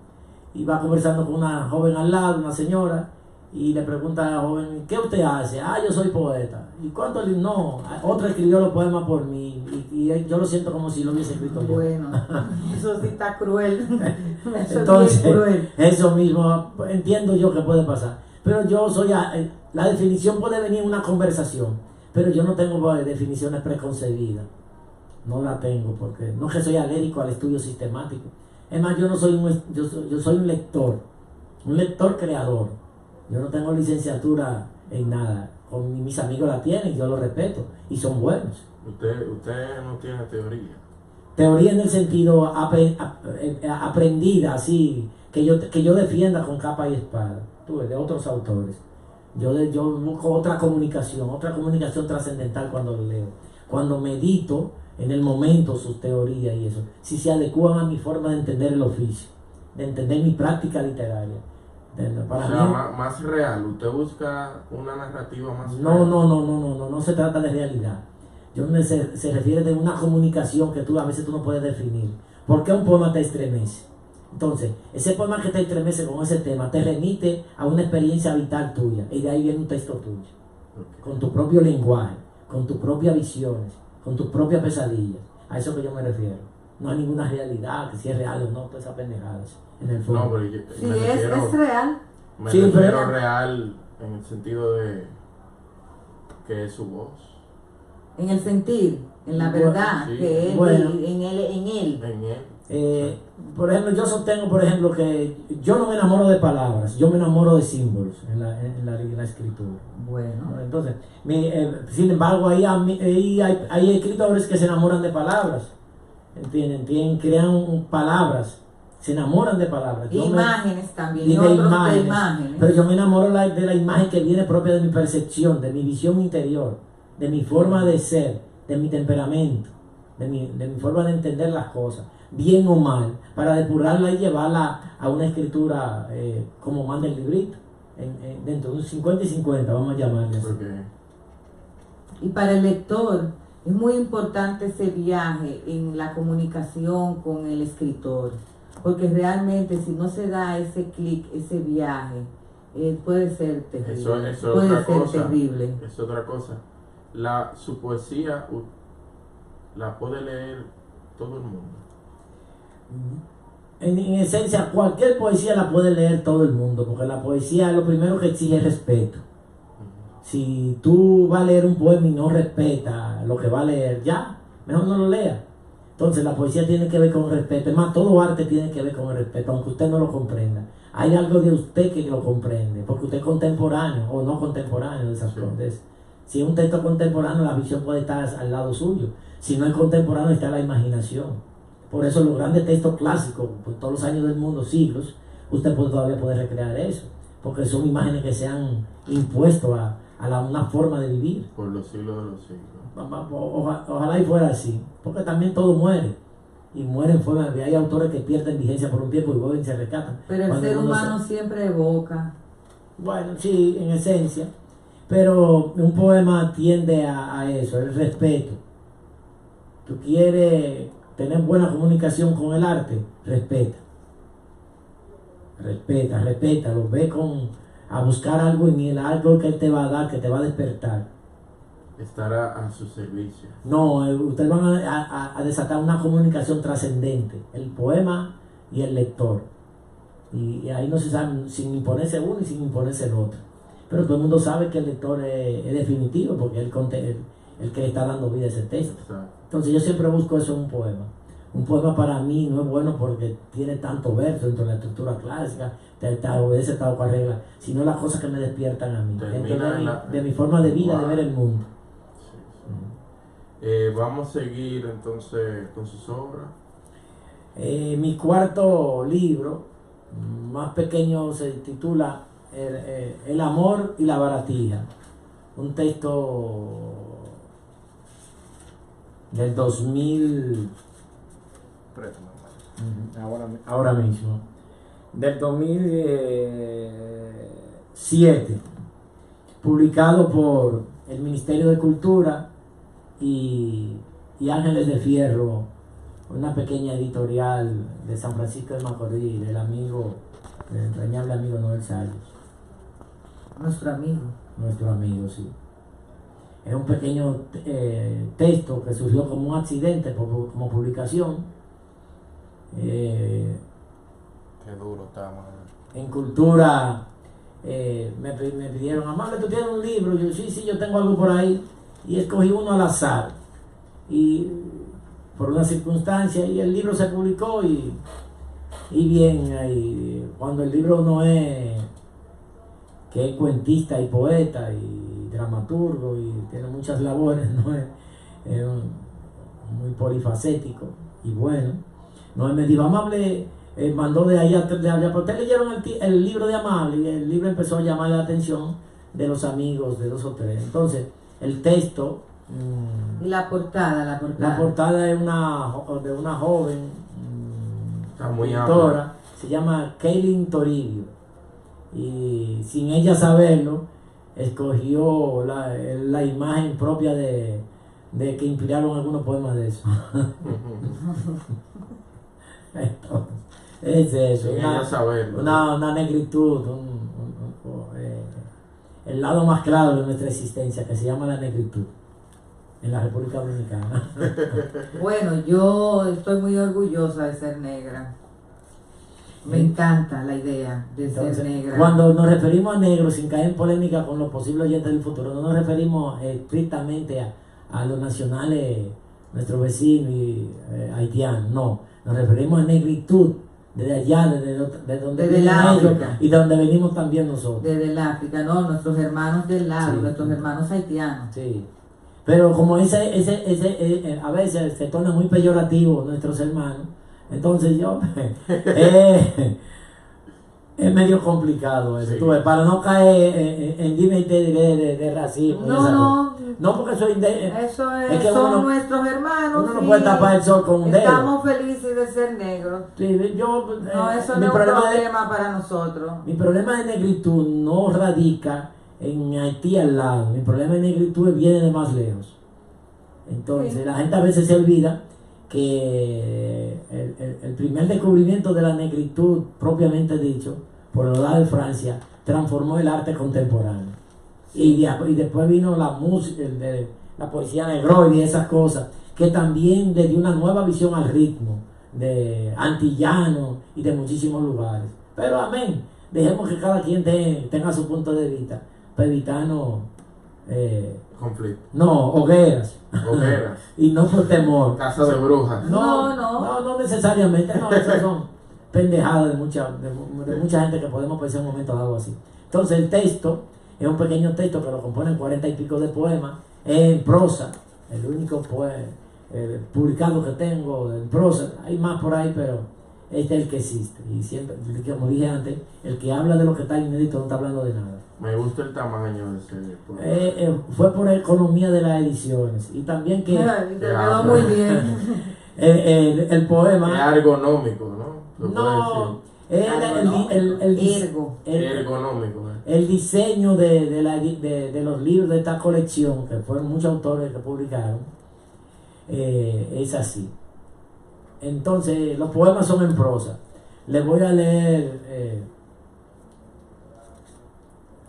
y va conversando con una joven al lado, una señora, y le pregunta a la joven, ¿qué usted hace? Yo soy poeta. ¿Y cuánto? No, otro escribió los poemas por mí y yo lo siento como si lo hubiese escrito yo. Bueno, eso sí está cruel. Entonces, cruel. Eso mismo, entiendo yo que puede pasar. Pero yo la definición puede venir en una conversación, pero yo no tengo definiciones preconcebidas. No la tengo, porque no es que soy alérgico al estudio sistemático. Es más, yo soy un lector creador. Yo no tengo licenciatura en nada. Mis amigos la tienen, yo lo respeto y son buenos. Usted no tiene teoría. Teoría en el sentido aprendida, así, que yo defienda con capa y espada, de otros autores. Yo busco otra comunicación trascendental cuando lo leo. Cuando medito en el momento sus teorías y eso, si se adecuan a mi forma de entender el oficio, de entender mi práctica literaria. Para mí, más real, usted busca una narrativa más real. No se trata de realidad. Se refiere de una comunicación que a veces tú no puedes definir. ¿Por qué un poema te estremece? Entonces, ese poema que te estremece con ese tema te remite a una experiencia vital tuya y de ahí viene un texto tuyo. Con tu propio lenguaje, con tus propias visiones, con tus propias pesadillas. A eso que yo me refiero. No hay ninguna realidad, que si es real o no, todas esas pendejadas. En el fondo. No, pero es real. Me refiero real en el sentido de que es su voz. En el sentir, en la verdad, sí. Que es en él. Por ejemplo, yo sostengo, que yo no me enamoro de palabras, yo me enamoro de símbolos en la escritura. Bueno. Entonces, sin embargo, hay escritores que se enamoran de palabras, ¿entienden? Crean palabras, se enamoran de palabras. Imágenes también, y de imágenes. Pero yo me enamoro de la imagen que viene propia de mi percepción, de mi visión interior, de mi forma de ser, de mi temperamento, de mi forma de entender las cosas, bien o mal, para depurarla y llevarla a una escritura como manda el librito, dentro de un 50 y 50, vamos a llamarle así. Okay. Y para el lector es muy importante ese viaje en la comunicación con el escritor, porque realmente si no se da ese clic, ese viaje, puede ser terrible. Eso puede ser terrible. Es otra cosa. Su poesía la puede leer todo el mundo. En esencia, cualquier poesía la puede leer todo el mundo, porque la poesía lo primero que exige es respeto. Si tú vas a leer un poema y no respeta lo que va a leer, ya, mejor no lo lea. Entonces la poesía tiene que ver con respeto. Es más, todo arte tiene que ver con el respeto, aunque usted no lo comprenda. Hay algo de usted que lo comprende, porque usted es contemporáneo o no contemporáneo de esas cosas. Si es un texto contemporáneo, la visión puede estar al lado suyo. Si no es contemporáneo, está la imaginación. Por eso los grandes textos clásicos, por todos los años del mundo, siglos, usted todavía puede recrear eso, porque son imágenes que se han impuesto a una forma de vivir. Por los siglos de los siglos. Ojalá y fuera así, porque también todo muere. Y mueren forma de... Hay autores que pierden vigencia por un tiempo y vuelven y se rescatan. Pero el ser humano siempre evoca. Bueno, sí, en esencia. Pero un poema tiende a eso, el respeto. Tú quieres tener buena comunicación con el arte, respeta. Respétalo. Ve a buscar algo en él, algo que él te va a dar, que te va a despertar. Estará a su servicio. No, ustedes van a desatar una comunicación trascendente, el poema y el lector. Y ahí no se sabe, sin imponerse uno y sin imponerse el otro. Pero todo el mundo sabe que el lector es definitivo, porque es el que le está dando vida a ese texto. Exacto. Entonces yo siempre busco eso en un poema. Un poema para mí no es bueno porque tiene tanto verso dentro de la estructura clásica, te obedece tal cual regla, sino las cosas que me despiertan a mí, dentro de mi forma de vida, de ver el mundo. Vamos a seguir entonces con sus obras. Mi cuarto libro, más pequeño, se titula El amor y la baratija. Un texto del 2000. Ahora mismo. Del 2007. Publicado por el Ministerio de Cultura y Ángeles de Fierro, una pequeña editorial de San Francisco de Macorís, del entrañable amigo Noel Sayos. Nuestro amigo, Sí. Es un pequeño texto que surgió como un accidente, como publicación. Qué duro está, man. En Cultura me pidieron, Amable, ¿tú tienes un libro? Yo, sí, yo tengo algo por ahí. Y escogí uno al azar. Y por una circunstancia, y el libro se publicó y bien, ahí, cuando el libro no es, que es cuentista y poeta y dramaturgo y tiene muchas labores, no es muy polifacético y bueno. No me dijo, Amable mandó de allá, ¿por ustedes leyeron el libro de Amable? Y el libro empezó a llamar la atención de los amigos, de 2 o 3. Entonces, el texto... Y la portada. La portada es de una joven pintora, se llama Kaylin Toribio. Y sin ella saberlo, escogió la imagen propia de que inspiraron algunos poemas de eso. Entonces, es eso, una negritud, el lado más claro de nuestra existencia, que se llama la negritud en la República Dominicana. Bueno, yo estoy muy orgullosa de ser negra. Me encanta la idea de ser negra. Cuando nos referimos a negros, sin caer en polémica con los posibles oyentes del futuro, no nos referimos estrictamente a los nacionales, nuestros vecinos y haitianos, no. Nos referimos a negritud, desde allá, de donde desde el África y de donde venimos también nosotros. Desde el África, no, nuestros hermanos del lado, sí, nuestros hermanos haitianos. Sí. Pero como a veces se torna muy peyorativo nuestros hermanos, entonces yo es medio complicado eso, sí. Para no caer en dime y te diré de racismo. No, porque soy eso es que son nuestros hermanos. Uno no puede tapar el sol con un dedo. Estamos felices de ser negros. Sí, no, eso no es un problema para nosotros. Mi problema de negritud no radica en Haití al lado. Mi problema de negritud viene de más lejos. Entonces, sí, la gente a veces se olvida que el primer descubrimiento de la negritud, propiamente dicho, por los lados de Francia, transformó el arte contemporáneo. Sí. Y después vino la música, la poesía negroide y esas cosas, que también le dio una nueva visión al ritmo, de antillano y de muchísimos lugares. Pero amén, dejemos que cada quien tenga su punto de vista, para evitarnos conflicto. No, hogueras. Y no por temor. Casa de brujas. No necesariamente, no, esas son pendejadas de mucha gente que podemos pensar en un momento dado así. Entonces el texto es un pequeño texto que lo componen 40 y pico de poemas, es en prosa, el único publicados que tengo en prosa. Hay más por ahí, pero este es el que existe. Y siempre, como dije antes, el que habla de lo que está inédito no está hablando de nada. Me gusta el tamaño de ese. Fue por economía de las ediciones. Y también que Te quedó muy bien. el poema... Es ergonómico, ¿no? No, ergonómico. El diseño de los libros de esta colección, que fueron muchos autores que publicaron, es así. Entonces, los poemas son en prosa. Les voy a leer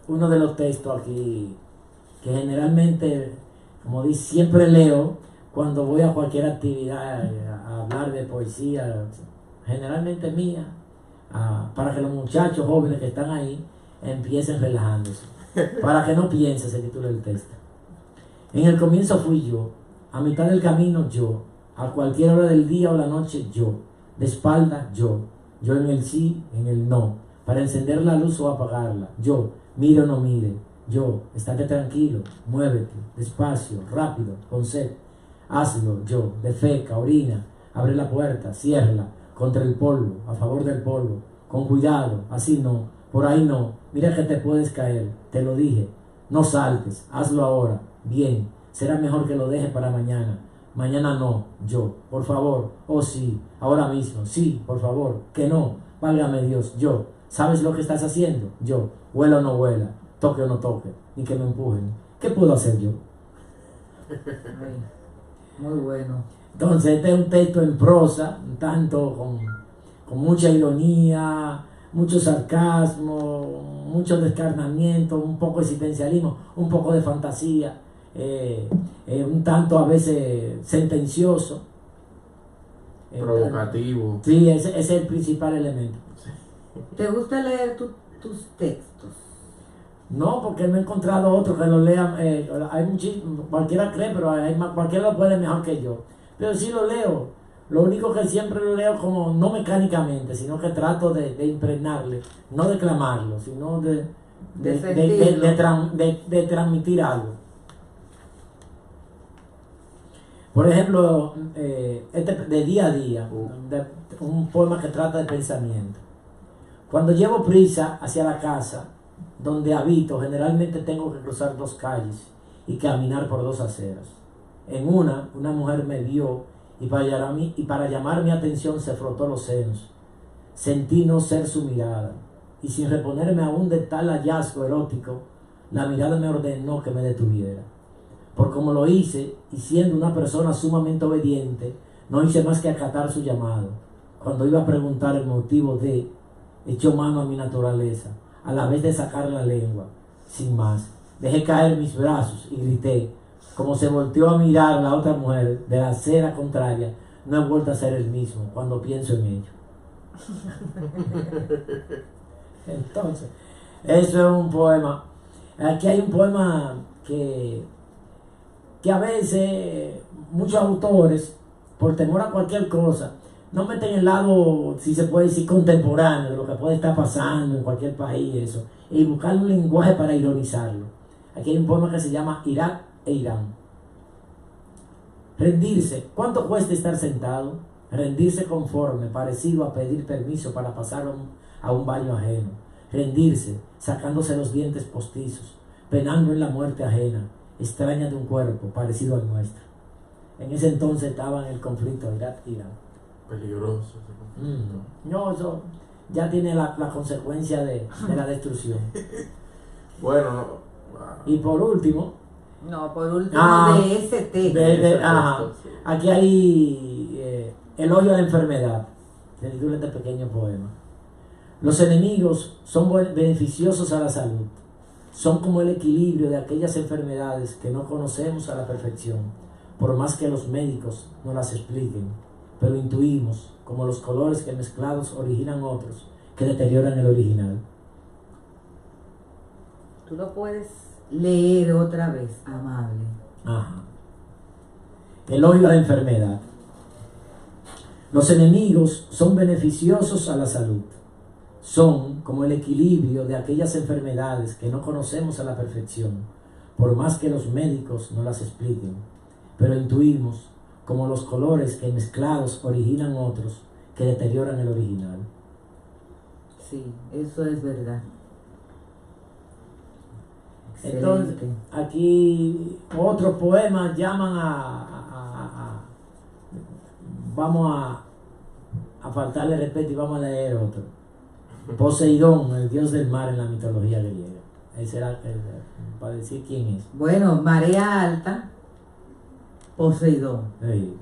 uno de los textos aquí, que generalmente, como dice, siempre leo cuando voy a cualquier actividad a hablar de poesía, generalmente mía, para que los muchachos jóvenes que están ahí empiecen relajándose, para que no piensen, se titula el texto. En el comienzo fui yo, a mitad del camino yo, a cualquier hora del día o la noche yo, de espalda yo en el sí, en el no, para encender la luz o apagarla, yo, mire o no mire, yo, estate tranquilo, muévete, despacio, rápido, con sed, hazlo, yo, defeca, orina, abre la puerta, ciérrala, contra el polvo, a favor del polvo, con cuidado, así no, por ahí no, mira que te puedes caer, te lo dije, no saltes, hazlo ahora, bien, será mejor que lo dejes para mañana, mañana no, yo, por favor, oh sí, ahora mismo, sí, por favor, que no, válgame Dios, yo, ¿sabes lo que estás haciendo? Yo, huela o no huela, toque o no toque, ni que me empujen, ¿qué puedo hacer yo? Muy bueno. Entonces este es un texto en prosa, un tanto con mucha ironía, mucho sarcasmo, mucho descarnamiento, un poco de existencialismo, un poco de fantasía, un tanto a veces sentencioso. Provocativo. Sí, ese es el principal elemento. ¿Te gusta leer tus textos? No, porque no he encontrado otro que lo lea. Hay muchísimo, cualquiera cree, pero cualquiera lo puede leer mejor que yo. Pero sí lo leo. Lo único que siempre lo leo como no mecánicamente, sino que trato de impregnarle, no declamarlo, sino de transmitir algo. Por ejemplo, de día a día, un poema que trata de pensamiento. Cuando llevo prisa hacia la casa donde habito, generalmente tengo que cruzar 2 calles y caminar por 2 aceras. En una mujer me vio y para llamar mi atención se frotó los senos. Sentí no ser su mirada y sin reponerme aún de tal hallazgo erótico, la mirada me ordenó que me detuviera. Por como lo hice, y siendo una persona sumamente obediente, no hice más que acatar su llamado. Cuando iba a preguntar el motivo echó mano a mi naturaleza, a la vez de sacar la lengua, sin más. Dejé caer mis brazos y grité. Como se volteó a mirar la otra mujer de la acera contraria, no he vuelto a ser el mismo cuando pienso en ello. Entonces, eso es un poema. Aquí hay un poema que a veces muchos autores, por temor a cualquier cosa, no meten el lado, si se puede decir, contemporáneo de lo que puede estar pasando en cualquier país, eso, y buscar un lenguaje para ironizarlo. Aquí hay un poema que se llama Irak e Irán. Rendirse, ¿cuánto cuesta estar sentado? Rendirse conforme, parecido a pedir permiso para pasar a un baño ajeno. Rendirse, sacándose los dientes postizos, penando en la muerte ajena, extraña de un cuerpo parecido al nuestro. En ese entonces estaba en el conflicto Irak-Irán. Peligroso. No, eso ya tiene la consecuencia de la destrucción. Bueno, no. Y por último, de ese texto. Aquí hay elogio a la enfermedad. Se titula este pequeño poema. Los enemigos son beneficiosos a la salud. Son como el equilibrio de aquellas enfermedades que no conocemos a la perfección, por más que los médicos no las expliquen, pero intuimos como los colores que mezclados originan otros que deterioran el original. Tú lo puedes leer otra vez, amable. Ajá. Elogio a la enfermedad. Los enemigos son beneficiosos a la salud. Son como el equilibrio de aquellas enfermedades que no conocemos a la perfección, por más que los médicos no las expliquen, pero intuimos como los colores que mezclados originan otros que deterioran el original. Sí, eso es verdad. Entonces, Excelente. aquí otros poemas llaman vamos a faltarle respeto y vamos a leer otro. Poseidón, el dios del mar en la mitología griega. Ese era para decir quién es. Bueno, marea alta, Poseidón. Sí.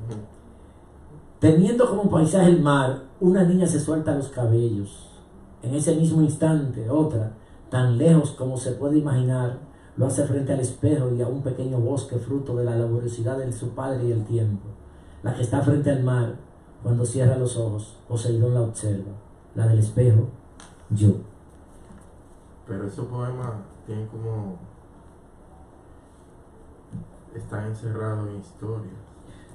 Teniendo como paisaje el mar, una niña se suelta los cabellos. En ese mismo instante, otra, tan lejos como se puede imaginar, lo hace frente al espejo y a un pequeño bosque fruto de la laboriosidad de su padre y el tiempo. La que está frente al mar, cuando cierra los ojos, Poseidón la observa. La del espejo, yo. Pero esos poemas tienen como... están encerrados en historias.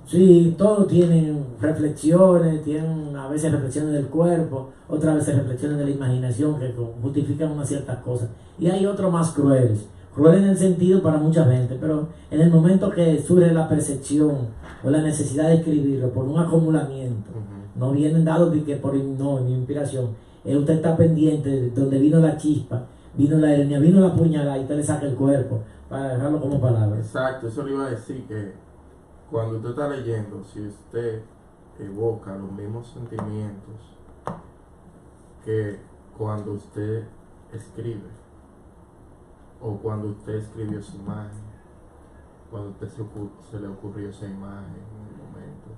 Sí, todos tienen reflexiones, tienen a veces reflexiones del cuerpo, otras veces reflexiones de la imaginación que justifican unas ciertas cosas. Y hay otros más crueles en el sentido para mucha gente, pero en el momento que surge la percepción o la necesidad de escribirlo por un acumulamiento, no vienen dados de que por ni inspiración, usted está pendiente de donde vino la chispa, vino la hernia, vino la puñalada y usted le saca el cuerpo para dejarlo como palabra. Exacto, eso le iba a decir que cuando usted está leyendo, si usted evoca los mismos sentimientos que cuando usted escribe, o cuando usted escribió su imagen, cuando usted se le ocurrió esa imagen en el momento.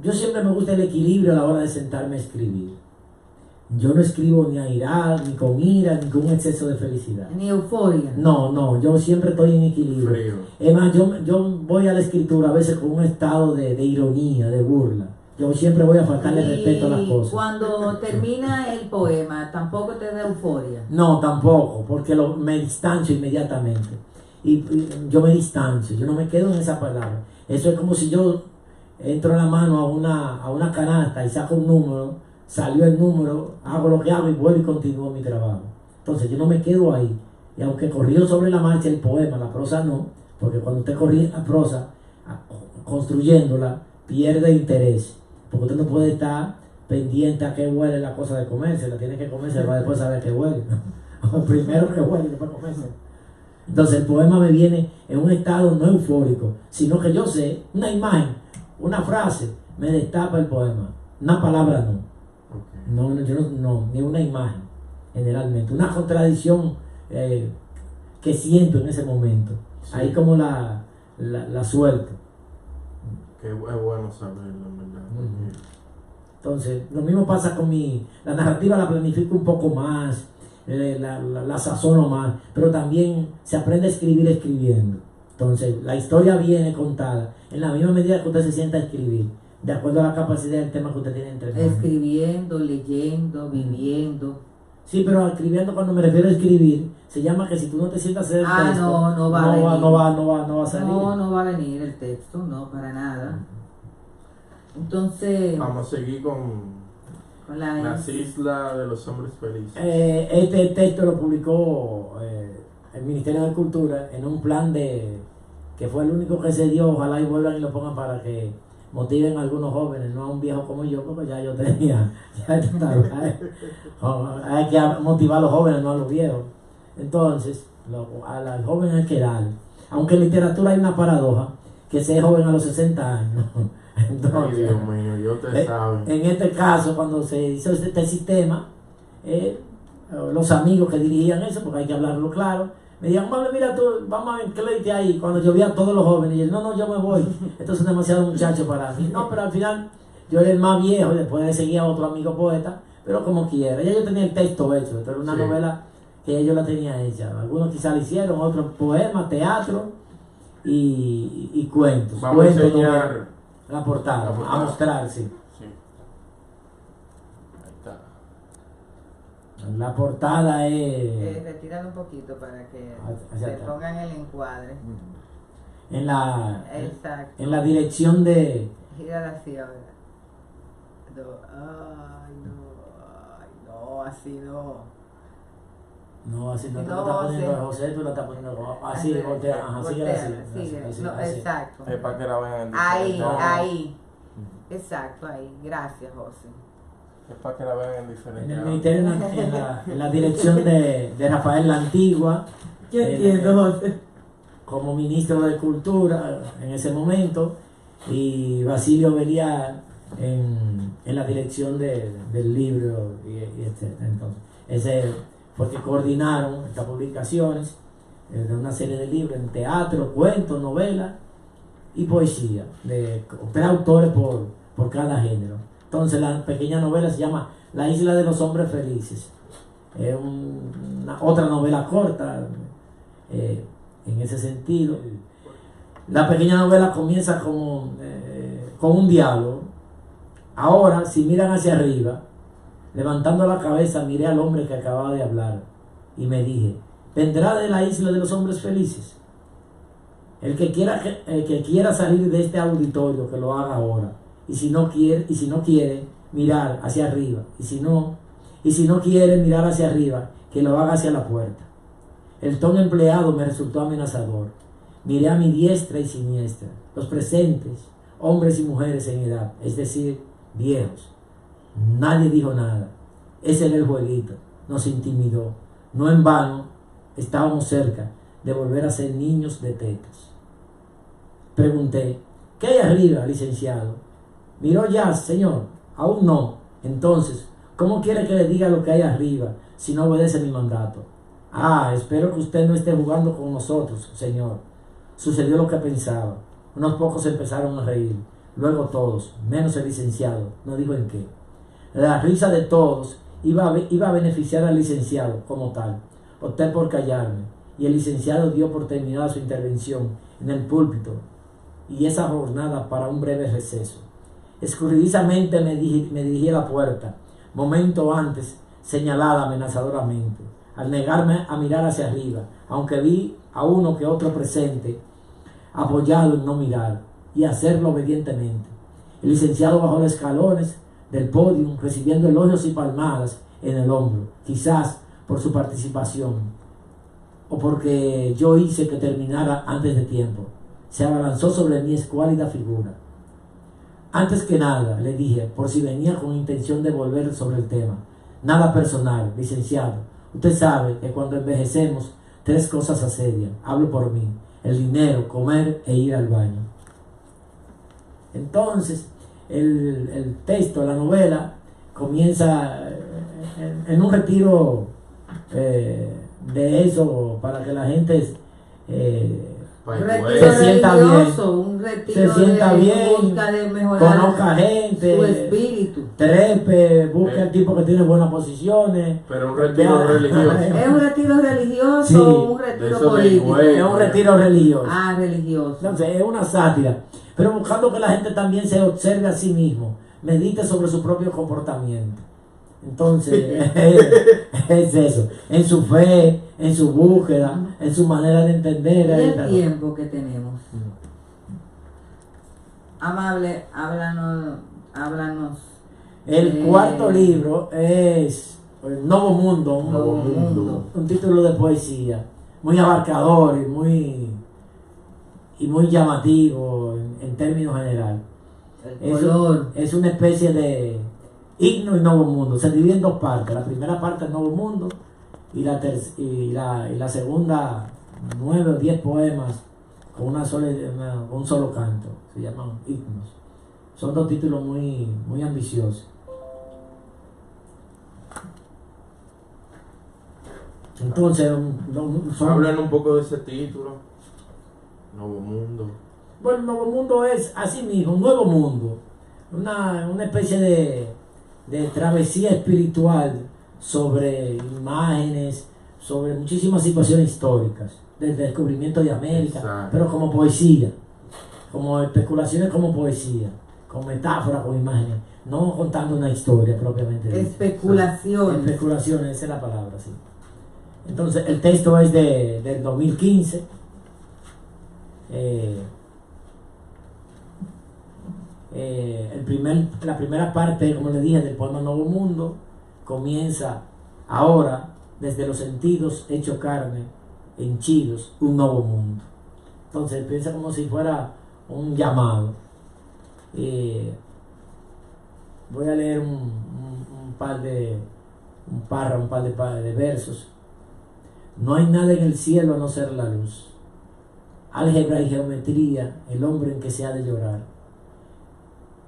Yo siempre me gusta el equilibrio a la hora de sentarme a escribir. Yo no escribo ni airado, ni con ira, ni con un exceso de felicidad. Ni euforia. No, yo siempre estoy en equilibrio. Frío. Es más, yo voy a la escritura a veces con un estado de ironía, de burla. Yo siempre voy a faltarle respeto a las cosas. Cuando termina el poema, tampoco te da euforia. No, tampoco, porque me distancio inmediatamente. Y yo me distancio, yo no me quedo en esa palabra. Eso es como si yo entro la mano a una canasta y saco un número, salió el número, hago lo que hago y vuelvo y continúo mi trabajo. Entonces yo no me quedo ahí. Y aunque corrió sobre la marcha el poema, la prosa no, porque cuando usted corre la prosa, construyéndola, pierde interés. Porque usted no puede estar pendiente a qué huele la cosa de comerse, la tiene que comerse para después saber qué huele. Primero que huele y después comerse. Entonces el poema me viene en un estado no eufórico, sino que yo sé, una imagen, una frase, me destapa el poema. Una palabra no. Okay. Yo no, ni una imagen, generalmente. Una contradicción que siento en ese momento. Sí. Ahí como la suelto. Que es bueno saberlo, en verdad. Entonces, lo mismo pasa con la narrativa la planifico un poco más, la sazono más, pero también se aprende a escribir escribiendo. Entonces, la historia viene contada en la misma medida que usted se sienta a escribir, de acuerdo a la capacidad del tema que usted tiene entre manos. Escribiendo, leyendo, viviendo. Sí, pero escribiendo, cuando me refiero a escribir, se llama que si tú no te sientas a hacer el texto, no va a venir. No va a salir. No va a venir el texto, no, para nada. Entonces... Vamos a seguir con las Islas de los Hombres Felices. Este texto lo publicó el Ministerio de Cultura en un plan que fue el único que se dio. Ojalá y vuelvan y lo pongan para que motiven a algunos jóvenes, no a un viejo como yo, porque ya yo tenía, hay que motivar a los jóvenes, no a los viejos. Entonces, a los jóvenes hay que darle. Aunque en literatura hay una paradoja, que se es joven a los 60 años. Entonces, ay, Dios mío, yo te saben. En este caso, cuando se hizo este sistema, los amigos que dirigían eso, porque hay que hablarlo claro, me dijeron, mira tú, vamos a ver qué leíste ahí. Cuando yo vi a todos los jóvenes, y yo, no, yo me voy. Estos son demasiados muchachos para mí. No, pero al final yo era el más viejo, y después le seguía a otro amigo poeta, pero como quiera. Ya yo tenía el texto hecho, esto era una novela que yo la tenía hecha. Algunos quizás la hicieron, otros poemas, teatro y cuentos. Vamos a enseñar la portada, a mostrar, sí. Ahí está. La portada es... Retíralo un poquito para que se está. pongan el encuadre. En la Exacto. En la dirección de... Gírala así ahora. No, así no. No, así no, tú No, lo estás poniendo José. de José, tú lo estás poniendo así, voltea, ajá, sigue Voltea, así. sigue. Así, No, así. exacto. Es para que la vean en Ahí, diferentes ahí. Exacto, ahí. Gracias, José. Es para que la vean en En diferentes el ángulos. ministerio, en la dirección de Rafael La Antigua, Yo entiendo, José. como ministro de Cultura en ese momento, y Basilio Belial en la dirección del libro y etcétera. Entonces, ese fue que coordinaron estas publicaciones de una serie de libros en teatro, cuentos, novelas y poesía, de 3 autores por cada género. Entonces la pequeña novela se llama La isla de los hombres felices. Es otra novela corta en ese sentido. La pequeña novela comienza con un diálogo. Ahora, si miran hacia arriba, levantando la cabeza, miré al hombre que acababa de hablar y me dije, ¿vendrá de la isla de los hombres felices? El que quiera salir de este auditorio, que lo haga ahora. Y si no quiere mirar hacia arriba, y si no quiere mirar hacia arriba, que lo haga hacia la puerta. El tono empleado me resultó amenazador. Miré a mi diestra y siniestra, los presentes, hombres y mujeres en edad, es decir, viejos. Nadie dijo nada. Ese era el jueguito, nos intimidó. No en vano estábamos cerca de volver a ser niños de tetas. Pregunté, ¿qué hay arriba, licenciado? Miró ya, señor. Aún no. Entonces, ¿cómo quiere que le diga lo que hay arriba si no obedece mi mandato? Ah, espero que usted no esté jugando con nosotros, señor. Sucedió lo que pensaba. Unos pocos empezaron a reír. Luego todos, menos el licenciado, no dijo en qué. La risa de todos iba a beneficiar al licenciado como tal. Opté por callarme y el licenciado dio por terminada su intervención en el púlpito y esa jornada para un breve receso. Escurridizamente me dirigí a la puerta, momento antes señalada amenazadoramente, al negarme a mirar hacia arriba, aunque vi a uno que otro presente, apoyado en no mirar, y hacerlo obedientemente. El licenciado bajó los escalones del podio, recibiendo elogios y palmadas en el hombro, quizás por su participación, o porque yo hice que terminara antes de tiempo. Se abalanzó sobre mi escuálida figura. Antes que nada, le dije, por si venía con intención de volver sobre el tema, nada personal, licenciado. Usted sabe que cuando envejecemos, 3 cosas asedian. Hablo por mí: el dinero, comer e ir al baño. Entonces, el texto, la novela, comienza en un retiro de eso, para que la gente Un retiro se sienta religioso, bien, un retiro se sienta de bien, busca de mejorar conozca gente, su espíritu. trepe, busque al tipo que tiene buenas posiciones. Pero un retiro religioso. ¿Es un retiro religioso Sí, o un de retiro eso de político? güey. Es un retiro religioso. Ah, religioso. Entonces es una sátira, pero buscando que la gente también se observe a sí mismo, medite sobre su propio comportamiento. Entonces es eso, en su fe, en su búsqueda, en su manera de entender. Y el tiempo que tenemos. Amable, háblanos. El cuarto libro es El Nuevo Mundo, Nuevo Mundo. un título de poesía muy abarcador y muy llamativo en términos generales. El color. Es una especie de himno y nuevo mundo. Se divide en 2 partes. La primera parte es Nuevo Mundo y la segunda 9 o 10 poemas con un solo canto. Se llaman himnos. Son 2 títulos muy ambiciosos. Entonces, Hablan un poco de ese título. Nuevo Mundo. Bueno, Nuevo Mundo es así mismo, un nuevo mundo. Una especie de travesía espiritual sobre imágenes, sobre muchísimas situaciones históricas, del descubrimiento de América, Exacto. pero como poesía, como especulaciones como poesía, con metáforas, con imágenes, no contando una historia propiamente dicha. Especulaciones. Especulaciones, esa es la palabra, sí. Entonces, el texto es del 2015. La primera parte, como le dije, del poema Nuevo Mundo comienza ahora, desde los sentidos hecho carne, henchidos, un nuevo mundo. Entonces piensa como si fuera un llamado. Voy a leer un par de versos. No hay nada en el cielo a no ser la luz. Álgebra y geometría, el hombre en que se ha de llorar.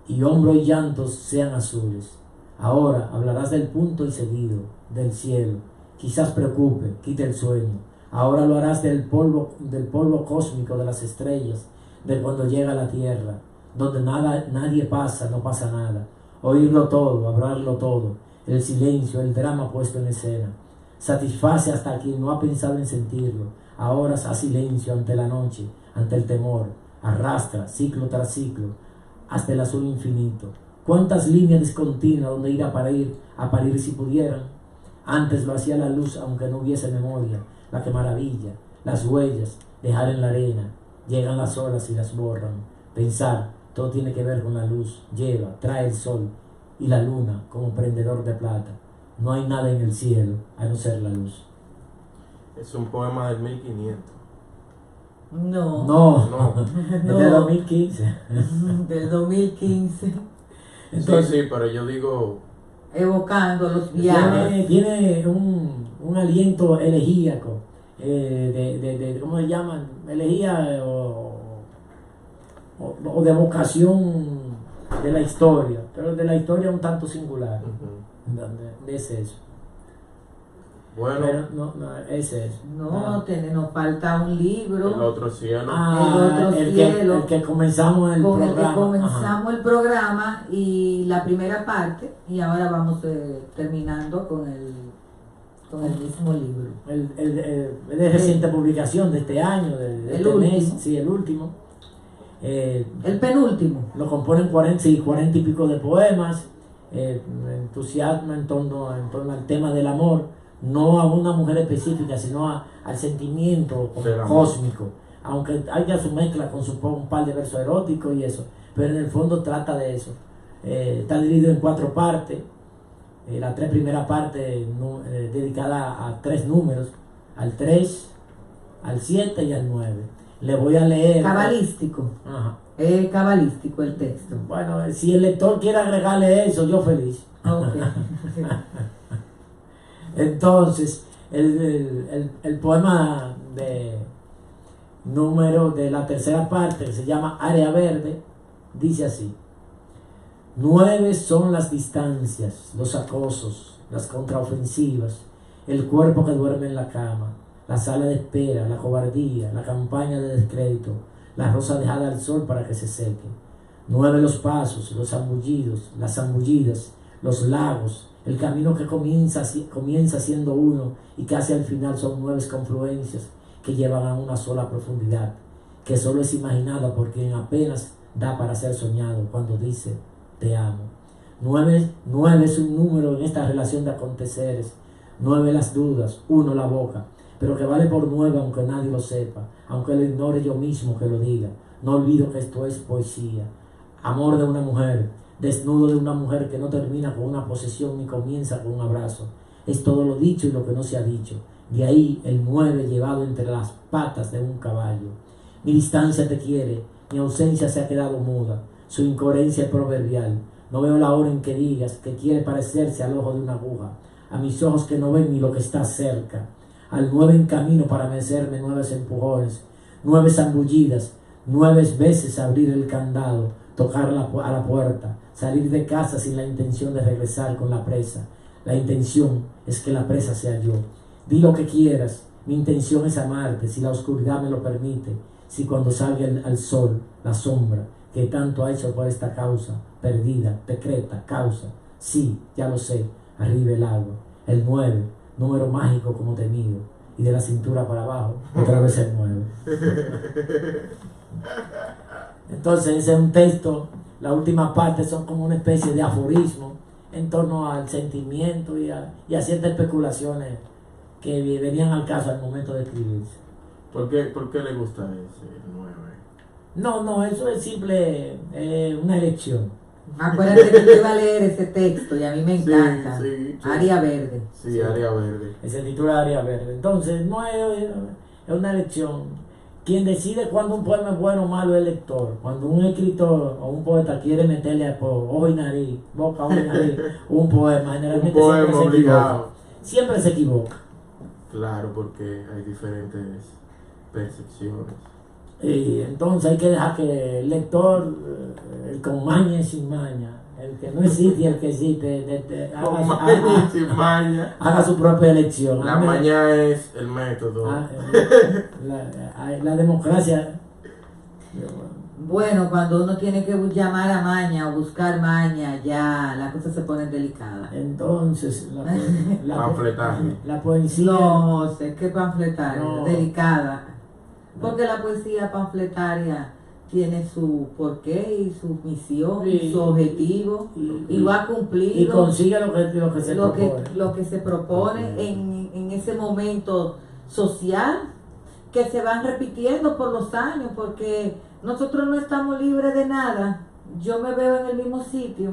Y hombro y llantos sean azules. Ahora hablarás del punto y seguido, del cielo. Quizás preocupe, quite el sueño. Ahora lo harás del polvo cósmico de las estrellas, de cuando llega a la tierra, donde nadie pasa, no pasa nada. Oírlo todo, hablarlo todo, el silencio, el drama puesto en escena. Satisface hasta quien no ha pensado en sentirlo. Ahora haz silencio ante la noche, ante el temor. Arrastra, ciclo tras ciclo, hasta el azul infinito. ¿Cuántas líneas discontinuas donde ir a parir si pudieran? Antes lo hacía la luz, aunque no hubiese memoria. La que maravilla, las huellas, dejar en la arena. Llegan las olas y las borran. Pensar, todo tiene que ver con la luz. Lleva, trae el sol y la luna como prendedor de plata. No hay nada en el cielo a no ser la luz. Es un poema del 1500. No. Es de 2015. Del 2015. Entonces, Sí, pero yo digo, Evocando los viajes. tiene un aliento elegíaco, ¿cómo se llaman? Elegía o de vocación de la historia, pero de la historia un tanto singular. Es eso. bueno, Pero no, es eso. Nos falta un libro. el otro cielo. El otro cielo. El que comenzamos el con programa. el que comenzamos el programa y la primera parte, y ahora vamos terminando con el mismo libro. Es de reciente publicación de este año, de El este mes, último. sí, el último. El penúltimo. Lo componen 40 y pico de poemas. Entusiasma en torno al tema del amor, no a una mujer específica, sino al sentimiento cósmico, aunque haya su mezcla con un par de versos eróticos y eso, pero en el fondo trata de eso. Está dividido en 4 partes. Las 3 primeras partes dedicadas a 3 números, al 3, al 7 y al 9. Le voy a leer. Cabalístico. Ajá. Es cabalístico el texto. Bueno, si el lector quiere agregarle eso, yo feliz. Okay. Entonces, el poema de la tercera parte, que se llama Área Verde, dice así: 9 son las distancias, los acosos, las contraofensivas, el cuerpo que duerme en la cama, la sala de espera, la cobardía, la campaña de descrédito, la rosa dejada al sol para que se seque. 9 los pasos, los zambullidos, las zambullidas, los lagos, el camino que comienza siendo uno y casi al final son 9 confluencias que llevan a una sola profundidad, que solo es imaginada por quien apenas da para ser soñado cuando dice te amo. 9 es un número en esta relación de aconteceres. 9 las dudas, 1 la boca, pero que vale por 9 aunque nadie lo sepa, aunque lo ignore yo mismo que lo diga. No olvido que esto es poesía. Amor de una mujer, desnudo de una mujer que no termina con una posesión ni comienza con un abrazo. Es todo lo dicho y lo que no se ha dicho. De ahí el 9 llevado entre las patas de un caballo. Mi distancia te quiere, mi ausencia se ha quedado muda, su incoherencia es proverbial. No veo la hora en que digas que quiere parecerse al ojo de una aguja, a mis ojos que no ven ni lo que está cerca. Al 9 en camino para mecerme 9 empujones, 9 zambullidas, 9 veces abrir el candado, tocar a la puerta, salir de casa sin la intención de regresar con la presa. La intención es que la presa sea yo. Di lo que quieras, mi intención es amarte, si la oscuridad me lo permite, si cuando salga al sol, la sombra, que tanto ha hecho por esta causa, perdida, decreta, causa. Sí, ya lo sé, arriba el agua. El 9, número mágico como temido, y de la cintura para abajo, otra vez el 9. Entonces ese es un texto, la última parte son como una especie de aforismo en torno al sentimiento y a ciertas especulaciones que venían al caso al momento de escribirse. ¿Por qué le gusta ese 9? No, eso es simple, una elección. Acuérdate que yo iba a leer ese texto y a mí me encanta. Sí, sí. Área verde. Sí, área verde. Se titula Área Verde. Entonces, no es una elección. Quien decide cuando un poema es bueno o malo es el lector. Cuando un escritor o un poeta quiere meterle por ojo y nariz, boca, ojo y nariz, un poema, generalmente Un poema siempre se obligado. equivoca. Siempre se equivoca. Claro, porque hay diferentes percepciones. Y entonces hay que dejar que el lector, el con maña y sin maña, el que no existe y el que existe, Con maña y sin maña. haga su propia elección. La maña es el método. La democracia. Bueno, cuando uno tiene que llamar a maña o buscar maña, ya la cosa se pone delicada. Entonces, Panfletaje. la poesía. No, sé qué panfletaria, No. delicada. Porque la poesía panfletaria tiene su porqué y su misión y Sí. su objetivo y lo ha cumplido. Y consigue lo que se propone. lo que se propone en ese momento social que se van repitiendo por los años, porque nosotros no estamos libres de nada. Yo me veo en el mismo sitio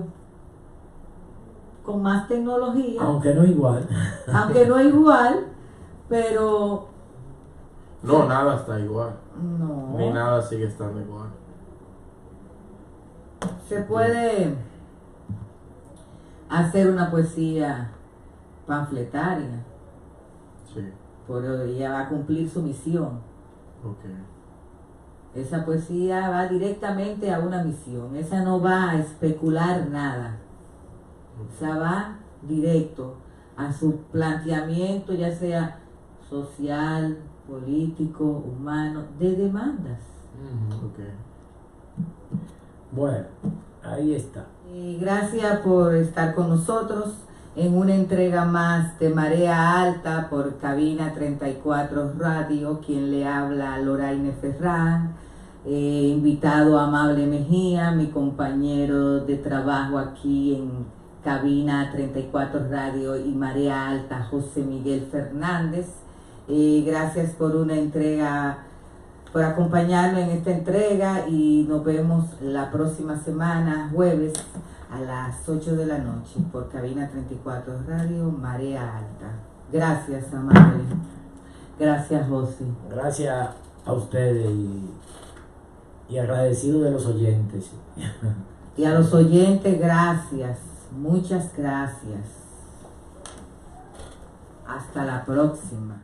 con más tecnología, Aunque no igual. aunque no es igual, pero No, nada está igual. no. Ni nada sigue estando igual. Se puede hacer una poesía panfletaria, Sí. pero ella va a cumplir su misión. Ok. Esa poesía va directamente a una misión, esa no va a especular nada, esa va directo a su planteamiento, ya sea social, político, humano, de demandas. Ok. Bueno, ahí está. Y gracias por estar con nosotros en una entrega más de Marea Alta por Cabina 34 Radio, quien le habla Loraine Ferrán, invitado Amable Mejía, mi compañero de trabajo aquí en Cabina 34 Radio y Marea Alta, José Miguel Fernández. Gracias por una entrega, por acompañarnos en esta entrega y nos vemos la próxima semana, jueves, a las 8 de la noche por Cabina 34 Radio, Marea Alta. Gracias, Amable. Gracias, José. Gracias a ustedes y agradecido de los oyentes. Y a los oyentes, gracias. Muchas gracias. Hasta la próxima.